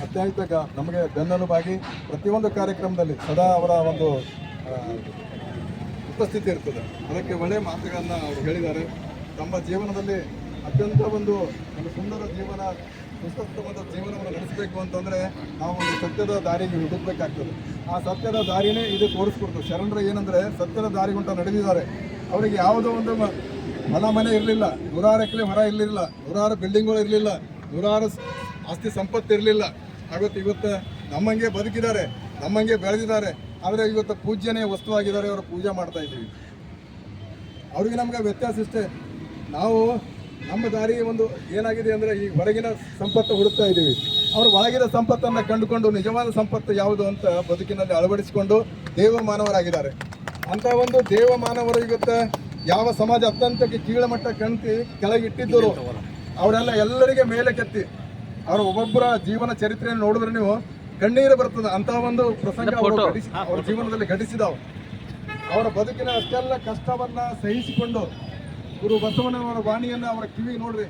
ಅತ್ಯಂತ ನಮಗೆ ಬೆನ್ನೆಲುಬಾಗಿ ಪ್ರತಿಯೊಂದು ಕಾರ್ಯಕ್ರಮದಲ್ಲಿ ಸದಾ ಅವರ ಒಂದು ಉಪಸ್ಥಿತಿ ಇರ್ತದೆ. ಅದಕ್ಕೆ ಒಳ್ಳೆಯ ಮಾತುಗಳನ್ನು ಅವರು ಹೇಳಿದ್ದಾರೆ. ತಮ್ಮ ಜೀವನದಲ್ಲಿ ಅತ್ಯಂತ ಒಂದು ಸುಂದರ ಜೀವನ, ಸುಸ್ಥಿರವಾದ ಜೀವನವನ್ನು ನಡೆಸಬೇಕು ಅಂತಂದರೆ ನಾವು ಒಂದು ಸತ್ಯದ ದಾರಿಗೆ ಹುಡುಕಬೇಕಾಗ್ತದೆ. ಆ ಸತ್ಯದ ದಾರಿನೇ ಇದು ತೋರಿಸ್ಕೊಡ್ತದೆ. ಶರಣರು ಏನಂದರೆ ಸತ್ಯದ ದಾರಿಗುಂಟ ನಡೆದಿದ್ದಾರೆ. ಅವರಿಗೆ ಯಾವುದೋ ಒಂದು ಮನೆ ಇರಲಿಲ್ಲ, 100 ಎಕರೆ ಹೊರ ಇರಲಿಲ್ಲ, 100 ಬಿಲ್ಡಿಂಗ್ಗಳು ಇರಲಿಲ್ಲ, 100 ಆಸ್ತಿ ಸಂಪತ್ತು ಇರಲಿಲ್ಲ. ಇವತ್ತು ನಮ್ಮಂಗೆ ಬದುಕಿದ್ದಾರೆ, ನಮ್ಮಂಗೆ ಬೆಳೆದಿದ್ದಾರೆ. ಆದರೆ ಇವತ್ತು ಪೂಜ್ಯನೇ ವಸ್ತುವಾಗಿದ್ದಾರೆ. ಅವರು ಪೂಜೆ ಮಾಡ್ತಾ ಇದ್ದೀವಿ. ಅವ್ರಿಗೆ ನಮ್ಗೆ ವ್ಯತ್ಯಾಸ ಇಷ್ಟೇ. ನಾವು ನಮ್ಮ ದಾರಿ ಒಂದು ಏನಾಗಿದೆ ಅಂದರೆ ಈ ಹೊರಗಿನ ಸಂಪತ್ತು ಹುಡುಕ್ತಾ ಇದ್ದೀವಿ. ಅವರು ಒಳಗಿನ ಸಂಪತ್ತನ್ನು ಕಂಡುಕೊಂಡು ನಿಜವಾದ ಸಂಪತ್ತು ಯಾವುದು ಅಂತ ಬದುಕಿನಲ್ಲಿ ಅಳವಡಿಸಿಕೊಂಡು ದೇವಮಾನವರಾಗಿದ್ದಾರೆ. ಅಂಥ ಒಂದು ದೇವಮಾನವರು ಇವತ್ತು ಯಾವ ಸಮಾಜ ಅತ್ಯಂತಕ್ಕೆ ಕೀಳಮಟ್ಟ ಕೆಳಗಿಟ್ಟಿದ್ದರು ಅವರೆಲ್ಲ ಎಲ್ಲರಿಗೆ ಮೇಲೆ ಕೆತ್ತಿ ಅವರ ಒಬ್ಬೊಬ್ಬರ ಜೀವನ ಚರಿತ್ರೆಯನ್ನು ನೋಡಿದ್ರೆ ನೀವು ಕಣ್ಣೀರು ಬರ್ತದೆ. ಅಂತಹ ಒಂದು ಪ್ರಸಂಗ ಅವರ ಜೀವನದಲ್ಲಿ ಘಟಿಸಿದವು. ಅವರ ಬದುಕಿನ ಅಷ್ಟೆಲ್ಲ ಕಷ್ಟವನ್ನ ಸಹಿಸಿಕೊಂಡು ಗುರು ಬಸವಣ್ಣನವರ ವಾಣಿಯನ್ನು ಅವರ ಕಿವಿ ನೋಡ್ರಿ,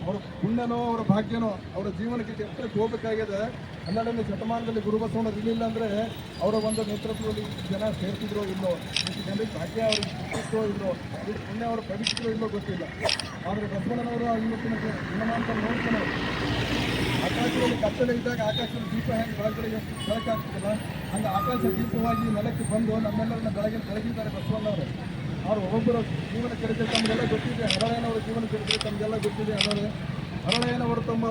ಅವರ ಪುಣ್ಯನೋ ಅವರ ಭಾಗ್ಯನೋ ಅವರ ಜೀವನಕ್ಕೆ ಎತ್ತರಕ್ಕೆ ಹೋಗಬೇಕಾಗಿದೆ. 12ನೇ ಶತಮಾನದಲ್ಲಿ ಗುರು ಬಸವಣ್ಣ ಇರಲಿಲ್ಲ ಅಂದರೆ ಅವರ ಒಂದು ನೇತೃತ್ವದಲ್ಲಿ ಜನ ಸೇರ್ತಿದ್ರೋ ಇಲ್ಲೋ, ಇಷ್ಟು ಜನರಿಗೆ ಭಾಗ್ಯ ಅವ್ರಿಗೆ ಸಿಕ್ಕಿದ್ರೋ ಇಲ್ಲೋ, ಇಷ್ಟು ಪುಣ್ಯ ಅವರು ಪವಿತ್ರೋ ಇಲ್ಲೋ ಗೊತ್ತಿಲ್ಲ. ಆದರೆ ಬಸವಣ್ಣನವರು ಇವತ್ತಿನ ದಿನಮಾನ ನೋಡ್ತಾನೆ. ಆಕಾಶದಲ್ಲಿ ಕತ್ತಲೆ ಇದ್ದಾಗ ಆಕಾಶದಲ್ಲಿ ದೀಪ ಹೆಂಗೆ ಬೆಳಕಾಗ್ತದಲ್ಲ, ಹಂಗೆ ಆಕಾಶ ದೀಪವಾಗಿ ನೆಲಕ್ಕೆ ಬಂದು ನಮ್ಮೆಲ್ಲರನ್ನ ಬೆಳಗಿದ್ದಾರೆ ಬಸವಣ್ಣವರು. ಅವರು ಒಬ್ಬೊಬ್ಬರ ಜೀವನ ಚರಿತ್ರೆ ತಮಗೆಲ್ಲ ಗೊತ್ತಿದೆ. ಹರಳಯ್ಯನವರ ಜೀವನ ಚರಿತ್ರೆ ತಮಗೆಲ್ಲ ಗೊತ್ತಿದೆ. ಹರಳಯ್ಯನವರು ತಮ್ಮ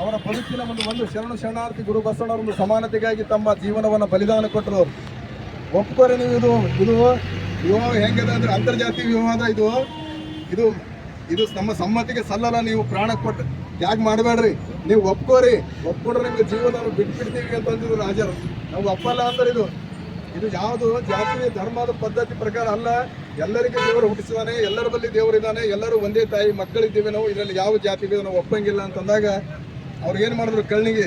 ಅವರ ಬದುಕಿನ ಒಂದು ಶರಣಾರ್ಥಿ ಗುರು ಬಸವಣ್ಣವರ ಒಂದು ಸಮಾನತೆಗಾಗಿ ತಮ್ಮ ಜೀವನವನ್ನು ಬಲಿದಾನ ಕೊಟ್ಟರು. ಒಪ್ಕೋರಿ ನೀವು. ಇದು ವಿವಾಹ ಹೆಂಗಿದೆ ಅಂದರೆ ಅಂತರ್ಜಾತಿ ವಿವಾಹ. ಇದು ನಮ್ಮ ಸಮ್ಮತಿಗೆ ಸಲ್ಲಲ್ಲ. ನೀವು ಪ್ರಾಣ ಕೊಟ್ಟು ತ್ಯಾಗ ಮಾಡಬೇಡ್ರಿ. ನೀವು ಒಪ್ಕೊಂಡ್ರೆ ನಿಮ್ಗೆ ಜೀವನ ಬಿಟ್ಬಿಡ್ತೀವಿ ಅಂತಂದಿದ್ರು ರಾಜರು. ನಾವು ಒಪ್ಪಲ್ಲ ಅಂದ್ರೆ ಇದು ಯಾವುದು ಜಾತಿ ಧರ್ಮದ ಪದ್ಧತಿ ಪ್ರಕಾರ ಅಲ್ಲ. ಎಲ್ಲರಿಗೆ ದೇವರು ಹುಟ್ಟಿಸಿದಾನೆ, ಎಲ್ಲರ ಬಳಿ ದೇವರಿದ್ದಾನೆ, ಎಲ್ಲರೂ ಒಂದೇ ತಾಯಿ ಮಕ್ಕಳಿದ್ದೀವಿ ನಾವು. ಇದರಲ್ಲಿ ಯಾವ ಜಾತಿ ಭೇದ ನಾವು ಒಪ್ಪಂಗಿಲ್ಲ ಅಂತಂದಾಗ ಅವ್ರು ಏನು ಮಾಡಿದ್ರು, ಕಳ್ಳಿಗೆ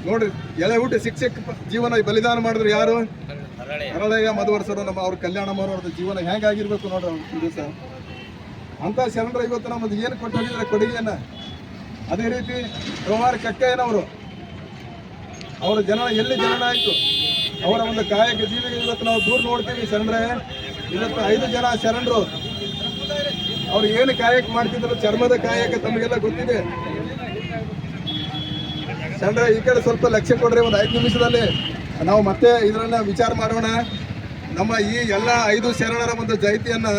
ನೋಡ್ರಿ ಎಳೆ ಹುಟ್ಟಿ ಶಿಕ್ಷಕ ಜೀವನ ಬಲಿದಾನ ಮಾಡಿದ್ರು. ಯಾರು? ಹರಳಯ್ಯ ಮಧುವರ್ಸರು. ಅವ್ರ ಕಲ್ಯಾಣಮ್ಮವ್ರವ್ರದ್ದು ಜೀವನ ಹೆಂಗಾಗಿರ್ಬೇಕು ನೋಡ್ರಿ ಅವ್ರ ದಿವಸ. ಅಂತ ಶರಣರ ಇವತ್ತು ನಮ್ಮದು ಏನು ಕೊಟ್ಟು ಹೋಗಿದ್ರೆ ಕೊಡುಗೆಯನ್ನ. ಅದೇ ರೀತಿ ವ್ಯವಹಾರ ಕಕ್ಕಯ್ಯನವರು ಅವರ ಜನನ ಎಲ್ಲಿ ಜನನ ಆಯ್ತು, ಅವರ ಒಂದು ಕಾಯಕ ಜೀವಿಗೆ ಇವತ್ತು ನಾವು ದೂರ ನೋಡ್ತೀವಿ. ಶರಣರೇ, ಇವತ್ತು 5 ಜನ ಶರಣರು ಅವ್ರು ಏನು ಕಾಯಕ ಮಾಡ್ತಿದ್ರು, ಚರ್ಮದ ಕಾಯಕ ತಮಗೆಲ್ಲ ಗೊತ್ತಿದೆ. ಶರಣರೇ, ಈ ಕಡೆ ಸ್ವಲ್ಪ ಲಕ್ಷ್ಯ ಕೊಡ್ರಿ. ಒಂದು 5 ನಿಮಿಷದಲ್ಲಿ ನಾವು ಮತ್ತೆ ಇದರನ್ನ ವಿಚಾರ ಮಾಡೋಣ. ನಮ್ಮ ಈ ಎಲ್ಲ 5 ಶರಣರ ಒಂದು ಜಯಂತಿಯನ್ನ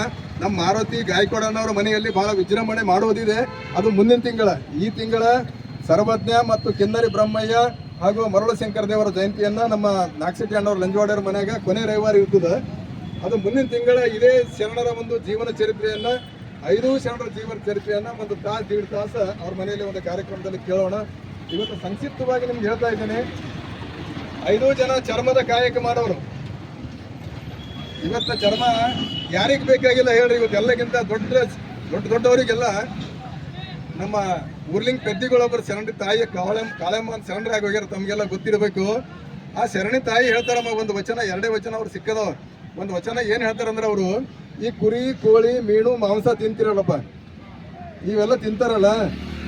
ನಮ್ಮ ಮಾರುತಿ ಗಾಯಕವಾಡನವರ ಮನೆಯಲ್ಲಿ ಬಹಳ ವಿಜೃಂಭಣೆ ಮಾಡುವುದಿದೆ. ಅದು ಮುಂದಿನ ತಿಂಗಳ, ಈ ತಿಂಗಳ ಸರ್ವಜ್ಞ ಮತ್ತು ಕಿನ್ನರಿ ಬ್ರಹ್ಮಯ್ಯ ಹಾಗೂ ಮರಳು ಶಂಕರ ದೇವರ ಜಯಂತಿಯನ್ನ ನಮ್ಮ ನಾಗಶೆಟ್ಟಿ ಅಣ್ಣವ್ರ ಲಂಜವಾಡಿಯವ್ರ ಮನೆಯಾಗ ಕೊನೆ ರವಿವಾರ ಇರ್ತದೆ. ಅದು ಮುಂದಿನ ತಿಂಗಳ ಇದೇ ಶರಣರ ಒಂದು ಜೀವನ ಚರಿತ್ರೆಯನ್ನ, 5 ಶರಣರ ಜೀವನ ಚರಿತ್ರೆಯನ್ನ ಒಂದು ತಾಸು 1.5 ತಾಸು ಅವ್ರ ಮನೆಯಲ್ಲಿ ಒಂದು ಕಾರ್ಯಕ್ರಮದಲ್ಲಿ ಕೇಳೋಣ. ಇವತ್ತು ಸಂಕ್ಷಿಪ್ತವಾಗಿ ನಿಮ್ಗೆ ಹೇಳ್ತಾ ಇದ್ದೇನೆ. 5 ಜನ ಚರ್ಮದ ಕಾಯಕ ಮಾಡೋರು. ಇವತ್ತ ಚರ್ಮ ಯಾರಿಗೆ ಬೇಕಾಗಿಲ್ಲ ಹೇಳ್ರಿ. ಇವತ್ತು ಎಲ್ಲಕ್ಕಿಂತ ದೊಡ್ಡವರಿಗೆಲ್ಲ ನಮ್ಮ ಊರ್ಲಿಂಗ್ ಪೆದ್ದಿಗಳೊಬ್ಬರು ಶರಣಿ ತಾಯಿ ಕಾಳಮ್ಮ ಅಂತ ಶರಣರಾಗಿ ಹೋಗ್ಯಾರ, ತಮಗೆಲ್ಲ ಗೊತ್ತಿರಬೇಕು. ಆ ಶರಣಿ ತಾಯಿ ಹೇಳ್ತಾರಮ್ಮ ಒಂದು ವಚನ, 2 ವಚನ ಅವ್ರು ಸಿಕ್ಕದವ. ಒಂದು ವಚನ ಏನು ಹೇಳ್ತಾರಂದ್ರೆ ಅವರು, ಈ ಕುರಿ ಕೋಳಿ ಮೀನು ಮಾಂಸ ತಿಂತಿರಲ್ಲಪ್ಪ, ಇವೆಲ್ಲ ತಿಂತಾರಲ್ಲ,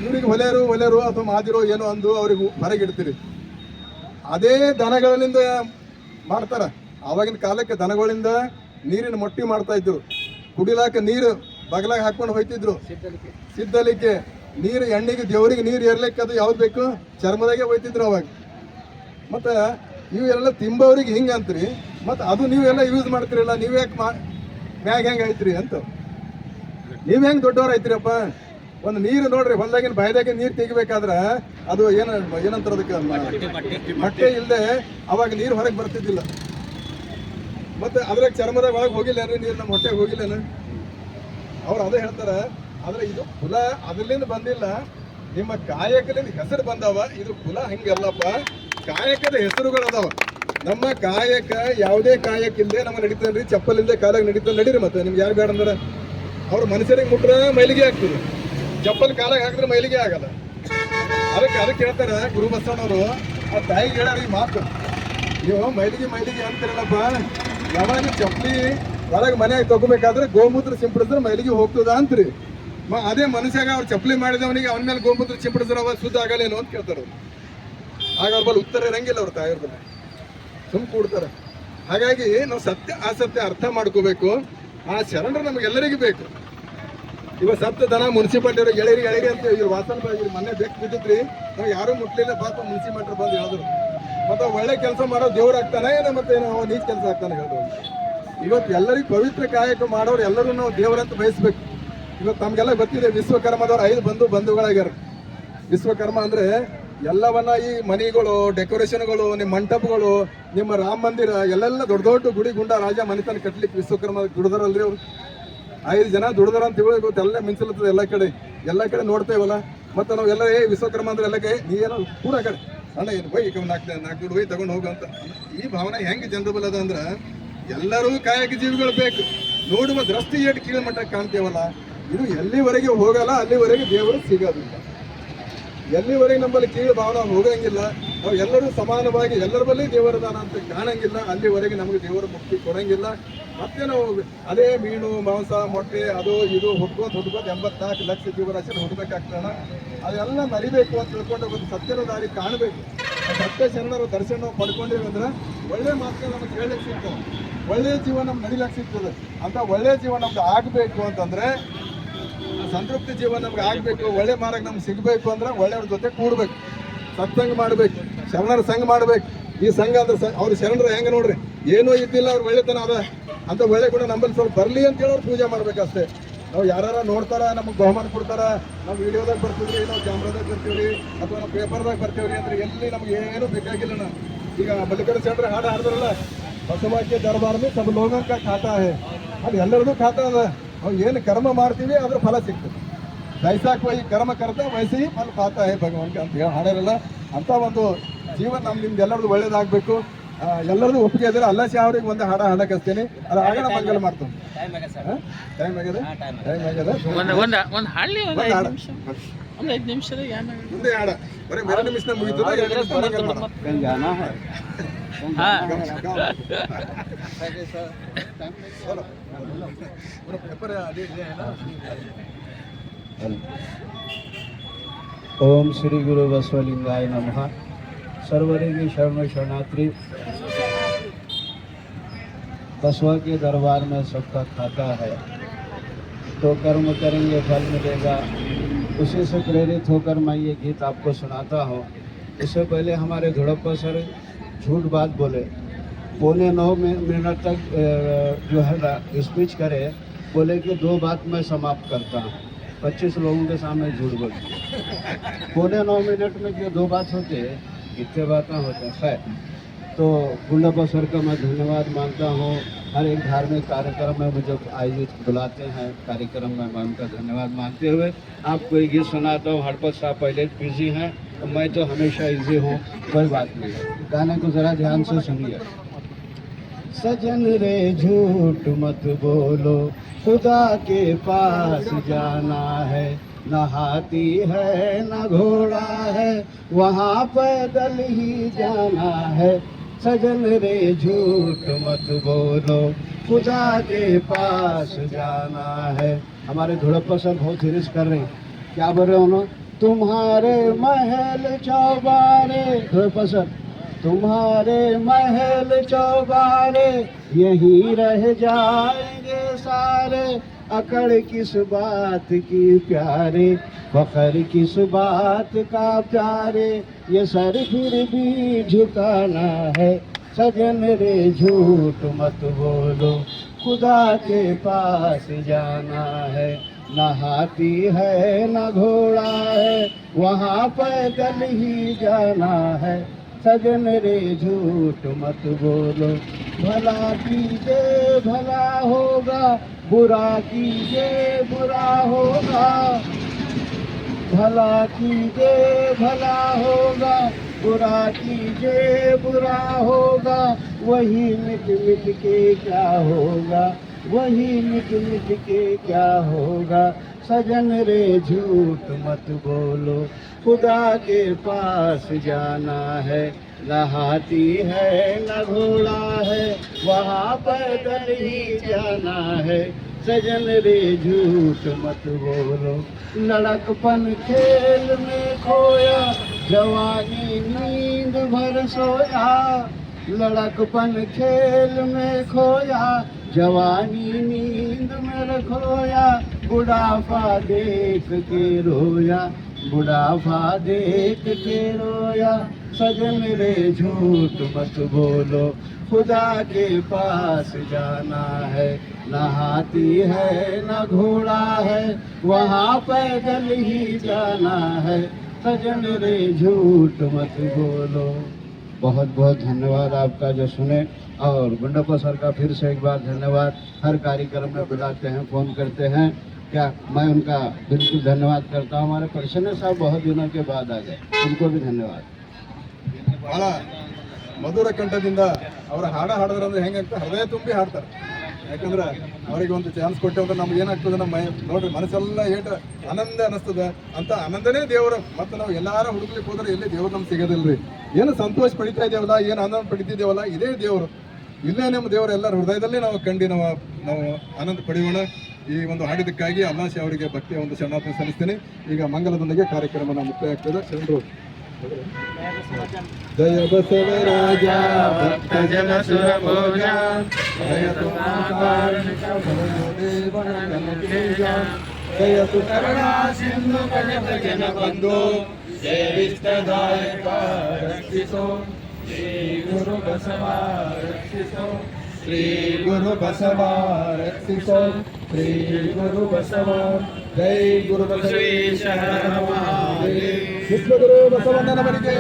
ಇವ್ರಿಗೆ ಹೊಲೆಯರು ಅಥವಾ ಮಾದಿರೋ ಏನೋ ಅಂದು ಅವ್ರಿಗೆ ಹೊರಗಿಡ್ತೀರಿ. ಅದೇ ದನಗಳಿಂದ ಮಾಡ್ತಾರ. ಆವಾಗಿನ ಕಾಲಕ್ಕೆ ದನಗಳಿಂದ ನೀರಿನ ಮೊಟ್ಟಿ ಮಾಡ್ತಾ ಇದ್ರು. ಕುಡಿಲಾಕ ನೀರು ಬಗಲಾಗ ಹಾಕೊಂಡು ಹೋಯ್ತಿದ್ರು. ಸಿದ್ದಲಿಕ್ಕೆ ನೀರು, ಎಣ್ಣೆಗೆ ದೇವರಿಗೆ ನೀರು ಏರ್ಲಿಕ್ಕೆ ಅದು ಯಾವ್ದು ಬೇಕು, ಚರ್ಮದಾಗೆ ಹೋಯ್ತಿದ್ರು ಅವಾಗ. ಮತ್ತು ಇವೆಲ್ಲ ತಿಂಬವ್ರಿಗೆ ಹಿಂಗೆ ಅಂತೀರಿ, ಮತ್ತು ಅದು ನೀವೆಲ್ಲ ಯೂಸ್ ಮಾಡ್ತೀರಲ್ಲ, ನೀವ್ಯಾಕೆ ಮ್ಯಾಗ ಹೆಂಗೆ ಆಯ್ತ್ರಿ ಅಂತ. ನೀವು ಹೆಂಗೆ ದೊಡ್ಡವ್ರು ಆಯ್ತಿರಪ್ಪ. ಒಂದು ನೀರು ನೋಡ್ರಿ, ಹೊಲದಾಗಿನ ಬಾಯ್ದಾಗೆ ನೀರು ತೆಗಿಬೇಕಾದ್ರೆ ಅದು ಏನಂತಾರ ಅದಕ್ಕೆ, ಮಟ್ಟೆ ಇಲ್ಲದೆ ಅವಾಗ ನೀರು ಹೊರಗೆ ಬರ್ತಿದ್ದಿಲ್ಲ. ಮತ್ತು ಅದ್ರಾಗ ಚರ್ಮದಾಗ ಒಳಗೆ ಹೋಗಿಲ್ಲ ರೀ ನೀರು, ನಮ್ಮ ಹೊಟ್ಟೆಗೆ ಹೋಗಿಲ್ಲನ. ಅವ್ರು ಅದೇ ಹೇಳ್ತಾರೆ. ಆದರೆ ಇದು ಕುಲ ಅದರಿಂದ ಬಂದಿಲ್ಲ, ನಿಮ್ಮ ಕಾಯಕದಿಂದ ಹೆಸರು ಬಂದವ. ಇದು ಕುಲ ಹಂಗಲ್ಲಪ್ಪ, ಕಾಯಕದ ಹೆಸರುಗಳದಾವ. ನಮ್ಮ ಕಾಯಕ ಯಾವುದೇ ಕಾಯಕ ಇಲ್ಲದೆ ನಮ್ಮ ನಡೀತಾನ್ರಿ, ಚಪ್ಪಲಿಂದ ಕಾಲಾಗ ನಡೀರಿ. ಮತ್ತೆ ನಿಮ್ಗೆ ಯಾರು ಬೇಡ ಅಂದ್ರೆ, ಅವ್ರ ಮನುಷ್ಯರಿಗೆ ಮುಟ್ರೆ ಮೈಲಿಗೆ ಆಗ್ತದೆ, ಚಪ್ಪಲ್ ಕಾಲಾಗ ಹಾಕಿದ್ರೆ ಮೈಲಿಗೆ ಆಗಲ್ಲ. ಅದಕ್ಕೆ ಹೇಳ್ತಾರೆ ಗುರು ಬಸವಣ್ಣವರು, ಆ ತಾಯಿಗೆ ಹೇಳಾರ ಈ ಮಾತು, ನೀವು ಮೈಲಿಗೆ ಅಂತಿರಲ್ಲಪ್ಪ, ಯಾವಾಗ ಚಪ್ಪಲಿ ಒಳಗೆ ಮನೆಯಾಗ ತಗೋಬೇಕಾದ್ರೆ ಗೋಮೂತ್ರ ಸಿಂಪಡಿಸಿದ್ರೆ ಮೈಲಿಗೆ ಹೋಗ್ತದ ಅಂತ್ರಿ. ಅದೇ ಮನುಷ್ಯಾಗ ಅವ್ರು ಚಪ್ಪಲಿ ಮಾಡಿದವನಿಗೆ ಅವನ ಮೇಲೆ ಗೋಮೂತ್ರ ಸಿಂಪಡಿಸಿದ್ರೆ ಅವ ಶುದ್ಧ ಆಗಲ್ಲೇನು ಅಂತ ಕೇಳ್ತಾರೆ ಅವ್ರು. ಆಗ ಅವ್ರ ಬಲ್ಲಿ ಉತ್ತರ ಇರಂಗಿಲ್ಲ, ಅವ್ರ ತಾಯಿಯವ್ರ ಬಲ್ಲಿ ಸುಮ್ ಕೂಡ್ತಾರೆ. ಹಾಗಾಗಿ ನಾವು ಸತ್ಯ ಅಸತ್ಯ ಅರ್ಥ ಮಾಡ್ಕೋಬೇಕು. ಆ ಶರಣರು ನಮಗೆಲ್ಲರಿಗೂ ಬೇಕು. ಇವಾಗ ಸತ್ಯ ದನ ಮುನ್ಸಿಪಾಲ್ಟಿಯವ್ರಿಗೆ ಎಳೆರಿ ಅಂತ ಇವ್ರು ವಾಸನ ಮೊನ್ನೆ ಬೇಕು ಬಿದ್ದಿದ್ರಿ, ನಾವು ಯಾರೂ ಮುಟ್ಲಿಲ್ಲ, ಪಾಪ ಮುನ್ಸಿಪಾಲ್ಟಿ ಬಂದು ಹೇಳಿದ್ರು. ಮತ್ತು ಒಳ್ಳೆ ಕೆಲಸ ಮಾಡೋ ದೇವ್ರಾಗ್ತಾನೆ, ಮತ್ತೆ ನಾವು ನೀಚ ಕೆಲಸ ಆಗ್ತಾನೆ ಹೇಳಿದ್ರು. ಇವತ್ತು ಎಲ್ಲರಿಗೂ ಪವಿತ್ರ ಕಾಯಕ ಮಾಡೋರು ಎಲ್ಲರೂ ನಾವು ದೇವರಂತ ಬಯಸ್ಬೇಕು. ಇವತ್ತು ನಮಗೆಲ್ಲ ಗೊತ್ತಿದೆ, ವಿಶ್ವಕರ್ಮದವ್ರು 5 ಬಂಧುಗಳಾಗ್ಯಾರ. ವಿಶ್ವಕರ್ಮ ಅಂದರೆ ಎಲ್ಲವನ್ನ ಈ ಮನೆಗಳು, ಡೆಕೋರೇಷನ್ಗಳು, ನಿಮ್ಮ ಮಂಟಪಗಳು, ನಿಮ್ಮ ರಾಮ ಮಂದಿರ ಎಲ್ಲೆಲ್ಲ ದೊಡ್ಡ ಗುಡಿ ಗುಂಡ ರಾಜ ಮನೆತನ ಕಟ್ಲಿಕ್ಕೆ ವಿಶ್ವಕರ್ಮ ದುಡ್ದಾರಲ್ರಿ ಅವ್ರು. 5 ಜನ ದುಡ್ದಾರ ಅಂತ ಹೇಳಿ ಗೊತ್ತು, ಎಲ್ಲ ಮಿಂಚಲತ್ತದ ಎಲ್ಲ ಕಡೆ ನೋಡ್ತೇವಲ್ಲ. ಮತ್ತು ನಾವು ಎಲ್ಲ ವಿಶ್ವಕರ್ಮ ಅಂದ್ರೆ ಎಲ್ಲ ನೀವೇನೋ ಕೂಡ ಕಡೆ ಅಣ್ಣ ಏನು ಬೈ 4 ದುಡ್ಡು ಹೋಗಿ ತಗೊಂಡು ಹೋಗಂತ. ಈ ಭಾವನೆ ಹೆಂಗೆ ಜನರ ಬಲ್ಲ ಅದ ಅಂದ್ರೆ, ಎಲ್ಲರೂ ಕಾಯಕ ಜೀವಿಗಳು ಬೇಕು. ನೋಡುವ ದೃಷ್ಟಿ ಎಷ್ಟು ಕೀಳು ಮಟ್ಟಕ್ಕೆ ಕಾಣ್ತೇವಲ್ಲ, ಇದು ಎಲ್ಲಿವರೆಗೆ ಹೋಗಲ್ಲ ಅಲ್ಲಿವರೆಗೆ ದೇವರು ಸಿಗೋದಿಲ್ಲ. ಎಲ್ಲಿವರೆಗೆ ನಮ್ಮಲ್ಲಿ ಕೀಳು ಭಾವನೆ ಹೋಗಂಗಿಲ್ಲ, ನಾವು ಎಲ್ಲರೂ ಸಮಾನವಾಗಿ ಎಲ್ಲರ ಬಳಿ ದೇವರ ದಾನ ಅಂತ ಕಾಣಂಗಿಲ್ಲ, ಅಲ್ಲಿವರೆಗೆ ನಮಗೆ ದೇವರ ಮುಕ್ತಿ ಕೊಡಂಗಿಲ್ಲ. ಮತ್ತೆ ನಾವು ಅದೇ ಮೀನು ಮಾಂಸ ಮೊಟ್ಟೆ ಅದು ಇದು ಹುಡ್ಕೋತ 84 ಲಕ್ಷ ಜೀವರಾಶಿ ಹುಡ್ಬೇಕಾಗ್ತಾನ. ಅದೆಲ್ಲ ಮರಿಬೇಕು ಅಂತ ತಿಳ್ಕೊಂಡು ಒಂದು ಸತ್ಯದ ದಾರಿ ಕಾಣಬೇಕು. ಸತ್ಯ ಶರಣರ ದರ್ಶನ ನಾವು ಪಡ್ಕೊಂಡಿವಿ ಅಂದ್ರೆ ಒಳ್ಳೆ ಮಾತುಗಳು ನಮ್ಗೆ ಕೇಳಲಿಕ್ಕೆ ಸಿಗ್ತವೆ, ಒಳ್ಳೆಯ ಜೀವನ ನಮ್ಗೆ ನಡಿಲಿಕ್ಕೆ ಸಿಗ್ತದೆ. ಅಂತ ಒಳ್ಳೆಯ ಜೀವನ ನಮ್ಗೆ ಆಗಬೇಕು ಅಂತಂದ್ರೆ, ಸಂತೃಪ್ತಿ ಜೀವನ ನಮ್ಗೆ ಆಗಬೇಕು, ಒಳ್ಳೆ ಮಾರ್ಗ ನಮ್ಗೆ ಸಿಗಬೇಕು ಅಂದ್ರೆ ಒಳ್ಳೆಯವ್ರ ಜೊತೆ ಕೂಡ್ಬೇಕು, ಸತ್ಸಂಗ ಮಾಡಬೇಕು, ಶರಣರ ಸಂಘ ಮಾಡಬೇಕು. ಈ ಸಂಘ ಅಂದ್ರೆ ಅವ್ರು ಶರಣರು ಹೆಂಗೆ ನೋಡ್ರಿ, ಏನೂ ಇದ್ದಿಲ್ಲ ಅವ್ರು ಒಳ್ಳೆತನ ಅದ ಅಂತ ಒಳ್ಳೆ ಗುಣ ನಮ್ಮಲ್ಲಿ ಸ್ವಲ್ಪ ಬರಲಿ ಅಂತೇಳಿ ಅವ್ರು ಪೂಜೆ ಮಾಡ್ಬೇಕಷ್ಟೇ. ನಾವು ಯಾರು ನೋಡ್ತಾರ, ನಮಗೆ ಬಹುಮಾನ ಕೊಡ್ತಾರ, ನಾವು ವಿಡಿಯೋದಾಗ ಬರ್ತೀವ್ರಿ, ನಾವು ಕ್ಯಾಮ್ರಾದಾಗ ಬರ್ತೀವ್ರಿ, ಅಥವಾ ನಾವು ಪೇಪರ್ದಾಗ ಬರ್ತೀವ್ರಿ ಅಂದ್ರೆ ಎಲ್ಲಿ ನಮ್ಗೆ ಏನೂ ಬೇಕಾಗಿಲ್ಲ. ನಾವು ಈಗ ಮಲ್ಲಿಕಾರ್ಜುನ ಶರಣರ ಹಾಡು ಹಾಡ್ತಾರಲ್ಲ, ಬಸವಾಕ್ಯ ದರ್ಬಾರ್ಮಿ ಸಬ್ ಲೋಗಂಕ ಖಾತಾ ಹೇ, ಅದು ಎಲ್ಲರದು ಖಾತಾ ಅದ. ನಾವು ಏನು ಕರ್ಮ ಮಾಡ್ತೀವಿ ಅದ್ರ ಫಲ ಸಿಗ್ತದೆ. ಜೈಸಾಕ್ ವೈ ಕರ್ಮ ಕರ್ತ ವೈಸಿ ಫಲ ಪಾತಾ ಹೇ ಭಗವಂತ ಅಂತ ಹೇಳಿ ಹಾಡಾರಲ್ಲ. ಅಂತ ಒಂದು ಜೀವನ ನಿಮ್ದು ಎಲ್ಲರದು ಒಳ್ಳೇದಾಗಬೇಕು. ಎಲ್ಲರದು ಒಪ್ಪಿಗೆ ಇದ್ರೆ ಅಲ್ಲ ಅವ್ರಿಗೆ ಒಂದು ಹಾಡ ಹಾಡಕ್ಕೆ ಹಚ್ತೀನಿ, ಅದು ಆಗಣ ಮಂಗಲ ಮಾಡ್ತಾನೆ. ಟೈಮ್ ಆಗ್ಯದ ಒಂದು ಹಾಡಲಿ ಒಂದು 5 ನಿಮಿಷದಾಗ ಮುಂದೆ ಹಾಡ ಬರೀ 2 ನಿಮಿಷ ಮುಗಿತು. ಓಂ ಶ್ರೀ ಗುರು ಬಸವಲಿಂಗಾಯ ನಮಃ. सरवरी की शरण शरणार्थी। बसवा के दरबार में सबका खाता है, तो कर्म करेंगे फल मिलेगा। उसी से प्रेरित होकर मैं ये गीत आपको सुनाता हूँ। इससे पहले हमारे धुड़प्पा सर झूठ बात बोले, 8.25 मिनट तक जो है स्पीच करे, बोले कि 2 बात मैं समाप्त करता हूँ। 25 लोगों के सामने झूठ बोल, 8.25 मिनट में जो 2 बात होते इतने बातें होते हैं। खैर, तो गुंडाप्पा सर का मैं धन्यवाद मानता हूँ। हर एक धार्मिक कार्यक्रम में मुझे आयोजित बुलाते हैं, कार्यक्रम में मैं उनका धन्यवाद मानते हुए आपको एक गीत सुनाता हूँ। हड़पत साहब पहले बिजी हैं, तो मैं तो हमेशा इजी हूँ, कोई बात नहीं। गाने को ज़रा ध्यान से सुनिए। सजन रे झूठ मत बोलो, खुदा के पास जाना है, न हाथी है न घोड़ा है, वहाँ पैदल ही जाना है। सजन रे झूठ मत बोलो, खुदा के पास जाना है। हमारे धुड़प्पा सर बहुत हिरिस कर रहे हैं, क्या बोल रहे हो उन्होंने? तुम्हारे महल चौबारे, धुड़प्पा सर, तुम्हारे महल चौबारे यहीं रह जाएंगे सारे। अकड़ किस बात की प्यारे, फखर किस बात का प्यारे, ये सर फिर भी झुकाना है। सजन रे झूठ मत बोलो, खुदा के पास जाना है, न हाथी है न घोड़ा है, वहाँ पैदल ही जाना है। सजन रे झूठ मत बोलो, भला कीजिए भला होगा, बुरा कीजिए बुरा होगा। भला कीजिए भला होगा, बुरा कीजिए बुरा होगा। वही मिट मिट के क्या होगा, वही मिट मिट के क्या होगा। सजन रे झूठ मत बोलो, खुदा के पास जाना है, न हाथी है न घोड़ा है, वहाँ पैदल ही जाना है। सजन रे झूठ मत बोलो, लड़कपन खेल में खोया, जवानी नींद भर सोया। लड़कपन खेल में खोया, जवानी नींद में खोया। बुढ़ापा देख के रोया, बुढ़ापा देख के रोया। सजन रे झूठ मत बोलो, खुदा के पास जाना है, न हाथी है न घोड़ा है, वहाँ पैदल ही जाना है। सजन रे झूठ मत बोलो। बहुत बहुत धन्यवाद आपका जो सुने, और गुंडाप्पा सर का फिर से एक बार धन्यवाद। हर कार्यक्रम में बुलाते हैं, फ़ोन करते हैं, क्या मैं उनका बिल्कुल धन्यवाद करता हूँ। हमारे प्रसन्न साहब बहुत दिनों के बाद आ गए, उनको भी धन्यवाद। ಬಹಳ ಮಧುರ ಕಂಠದಿಂದ ಅವರ ಹಾಡ ಹಾಡಿದ್ರಂದ್ರೆ ಹೆಂಗಾಗ್ತದೆ, ಹೃದಯ ತುಂಬಿ ಹಾಡ್ತಾರೆ. ಯಾಕಂದ್ರೆ ಅವರಿಗೆ ಒಂದು ಚಾನ್ಸ್ ಕೊಟ್ಟೆ ನಮ್ಗೆ ಏನಾಗ್ತದೆ, ನಮ್ಮ ನೋಡ್ರಿ ಮನಸ್ಸೆಲ್ಲ ಏಟು ಆನಂದ ಅನಿಸ್ತದೆ ಅಂತ. ಆನಂದನೇ ದೇವರು. ಮತ್ತು ನಾವು ಎಲ್ಲಾರ ಹುಡುಕ್ಲಿಕ್ಕೆ ಹೋದ್ರೆ ಎಲ್ಲಿ ದೇವ್ರು ನಮ್ಗೆ ಸಿಗೋದಿಲ್ರಿ. ಏನು ಸಂತೋಷ ಪಡಿತಾ ಇದ್ದೇವಲ್ಲ, ಏನು ಆನಂದ ಪಡಿತಿದ್ದೇವಲ್ಲ, ಇದೇ ದೇವರು. ಇಲ್ಲೇ ನಮ್ಮ ದೇವರು ಎಲ್ಲರ ಹೃದಯದಲ್ಲಿ ನಾವು ಕಂಡು ನಾವು ಆನಂದ ಪಡೆಯೋಣ. ಈ ಒಂದು ಹಾಡಿದಕ್ಕಾಗಿ ಅಲ್ಲಾಶಿ ಅವರಿಗೆ ಭಕ್ತಿಯ ಒಂದು ಶರಣಾರ್ಥನೆ ಸಲ್ಲಿಸ್ತೀನಿ. ಈಗ ಮಂಗಲದೊಂದಿಗೆ ಕಾರ್ಯಕ್ರಮ ಮುಕ್ತಾಯ ಆಗ್ತದೆ. ಶರಣರು. ಜಯ ಬಸವರಾಜ ಭಕ್ತ ಜನ ಸುರಭೋಜ, ಜಯ ಜಯ ಕರುಣಾ ಸಿಂಧು ಕನಕ ಜನ ಬಂಧು, ಜಯ ವಿಶ್ವದಾಯಕ ರಕ್ಷಿಸೋ, ಶ್ರೀ ಗುರು ಬಸವ ರಕ್ಷಿಸೋ, ಶ್ರೀ ಗುರು ಬಸವ ರಕ್ಷಿಸೋ, ಶ್ರೀ ಗುರು ಬಸವ. ಜೈ ಗುರು ಬಸವೇಶ್ವರ ಮಹಾದೇವ. ವಿಶ್ವಗುರು ಬಸವಣ್ಣನವರಿಗೆ,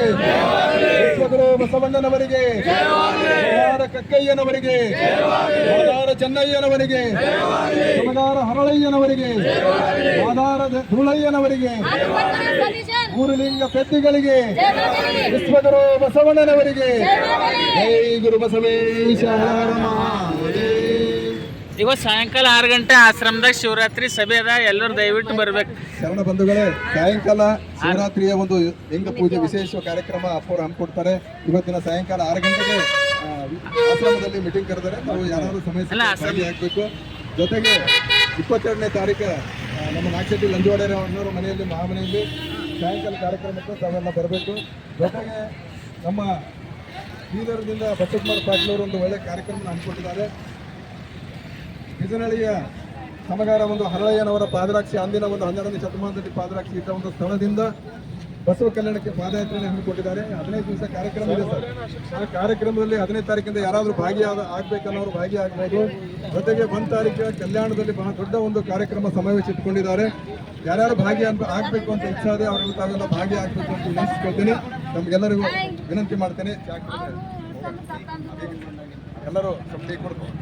ವಿಶ್ವಗುರು ಬಸವಣ್ಣನವರಿಗೆ, ಸಮಗಾರ ಕಕ್ಕಯ್ಯನವರಿಗೆ, ಮಾದಾರ ಚೆನ್ನಯ್ಯನವರಿಗೆ, ಸಮಗಾರ ಹರಳಯ್ಯನವರಿಗೆ, ಮಾದಾರ ಧೂಳಯ್ಯನವರಿಗೆ, ಗುರುಲಿಂಗ ಪೆದ್ದಿಗಳಿಗೆ, ವಿಶ್ವಗುರು ಬಸವಣ್ಣನವರಿಗೆ. ಜೈ ಗುರು ಬಸವೇಶ್ವರ ಮಹಾದೇವ. ಇವತ್ತು ಸಾಯಂಕಾಲ 6 ಗಂಟೆ ಆಶ್ರಮದಾಗ ಶಿವರಾತ್ರಿ ಸಭೆ ಅದ, ಎಲ್ಲರೂ ದಯವಿಟ್ಟು ಬರ್ಬೇಕು. ಶರಣ ಬಂಧುಗಳೇ, ಸಾಯಂಕಾಲ ಶಿವರಾತ್ರಿಯ ಒಂದು ಲಿಂಗ ಪೂಜೆ ವಿಶೇಷ ಕಾರ್ಯಕ್ರಮ ಅಪ್ಪರು ಹಮ್ಮಿಕೊಡ್ತಾರೆ. ಇವತ್ತಿನ ಸಾಯಂಕಾಲ 6 ಗಂಟೆಗೆ ಆಶ್ರಮದಲ್ಲಿ ಮೀಟಿಂಗ್ ಕರೆದರೆ ನಾವು ಯಾರಾದರೂ ಸಮಯ ಭಾಗಿಯಾಗಬೇಕು. ಜೊತೆಗೆ 22ನೇ ತಾರೀಕು ನಮ್ಮ ನಾಗಶೆಟ್ಟಿ ಲಂಜವಾಡೆ ಅನ್ನೋರ ಮನೆಯಲ್ಲಿ, ಮಹಾಮನೆಯಲ್ಲಿ ಸಾಯಂಕಾಲ ಕಾರ್ಯಕ್ರಮಕ್ಕೆ ತಾವೆಲ್ಲ ಬರಬೇಕು. ಜೊತೆಗೆ ನಮ್ಮ ಬೀದರ್ದಿಂದ ಬಸವಕುಮಾರ್ ಪಾಟೀಲ್ ಅವರು ಒಂದು ಒಳ್ಳೆಯ ಕಾರ್ಯಕ್ರಮ ಹಮ್ಮಿಕೊಂಡಿದ್ದಾರೆ. ಬಿಜನಹಳ್ಳಿಯ ಸಮಗಾರ ಒಂದು ಹರಳಯ್ಯನವರ ಪಾದರಾಕ್ಷಿ ಅಂದಿನ ಒಂದು 12ನೇ ಶತಮಾನದಲ್ಲಿ ಪಾದರಾಕ್ಷಿ ಇದ್ದ ಒಂದು ಸ್ಥಳದಿಂದ ಬಸವ ಕಲ್ಯಾಣಕ್ಕೆ ಪಾದಯಾತ್ರೆ ಹಮ್ಮಿಕೊಂಡಿದ್ದಾರೆ. 15 ದಿವಸ ಕಾರ್ಯಕ್ರಮ ಇದೆ ಸರ್. ಆ ಕಾರ್ಯಕ್ರಮದಲ್ಲಿ 15ನೇ ತಾರೀಕಿಂದ ಯಾರಾದರೂ ಆಗ್ಬೇಕನ್ನೋರು ಭಾಗಿಯಾಗಬಹುದು. ಜೊತೆಗೆ 1 ತಾರೀಕು ಕಲ್ಯಾಣದಲ್ಲಿ ಬಹಳ ದೊಡ್ಡ ಒಂದು ಕಾರ್ಯಕ್ರಮ ಸಮಾವೇಶ ಇಟ್ಕೊಂಡಿದ್ದಾರೆ. ಯಾರ್ಯಾರು ಆಗಬೇಕು ಅಂತ ಇಚ್ಛೆ ಇದೆ ಅವರೆಲ್ಲ ತಾವೆಲ್ಲ ಭಾಗಿಯಾಗಬೇಕು ಅಂತ ವಿನಂತಿಸ್ಕೊಳ್ತೀನಿ. ನಮ್ಗೆಲ್ಲರಿಗೂ ವಿನಂತಿ ಮಾಡ್ತೇನೆ. ಎಲ್ಲರೂ ಸ್ವಲ್ಪ ಕೊಡ್ತೀನಿ.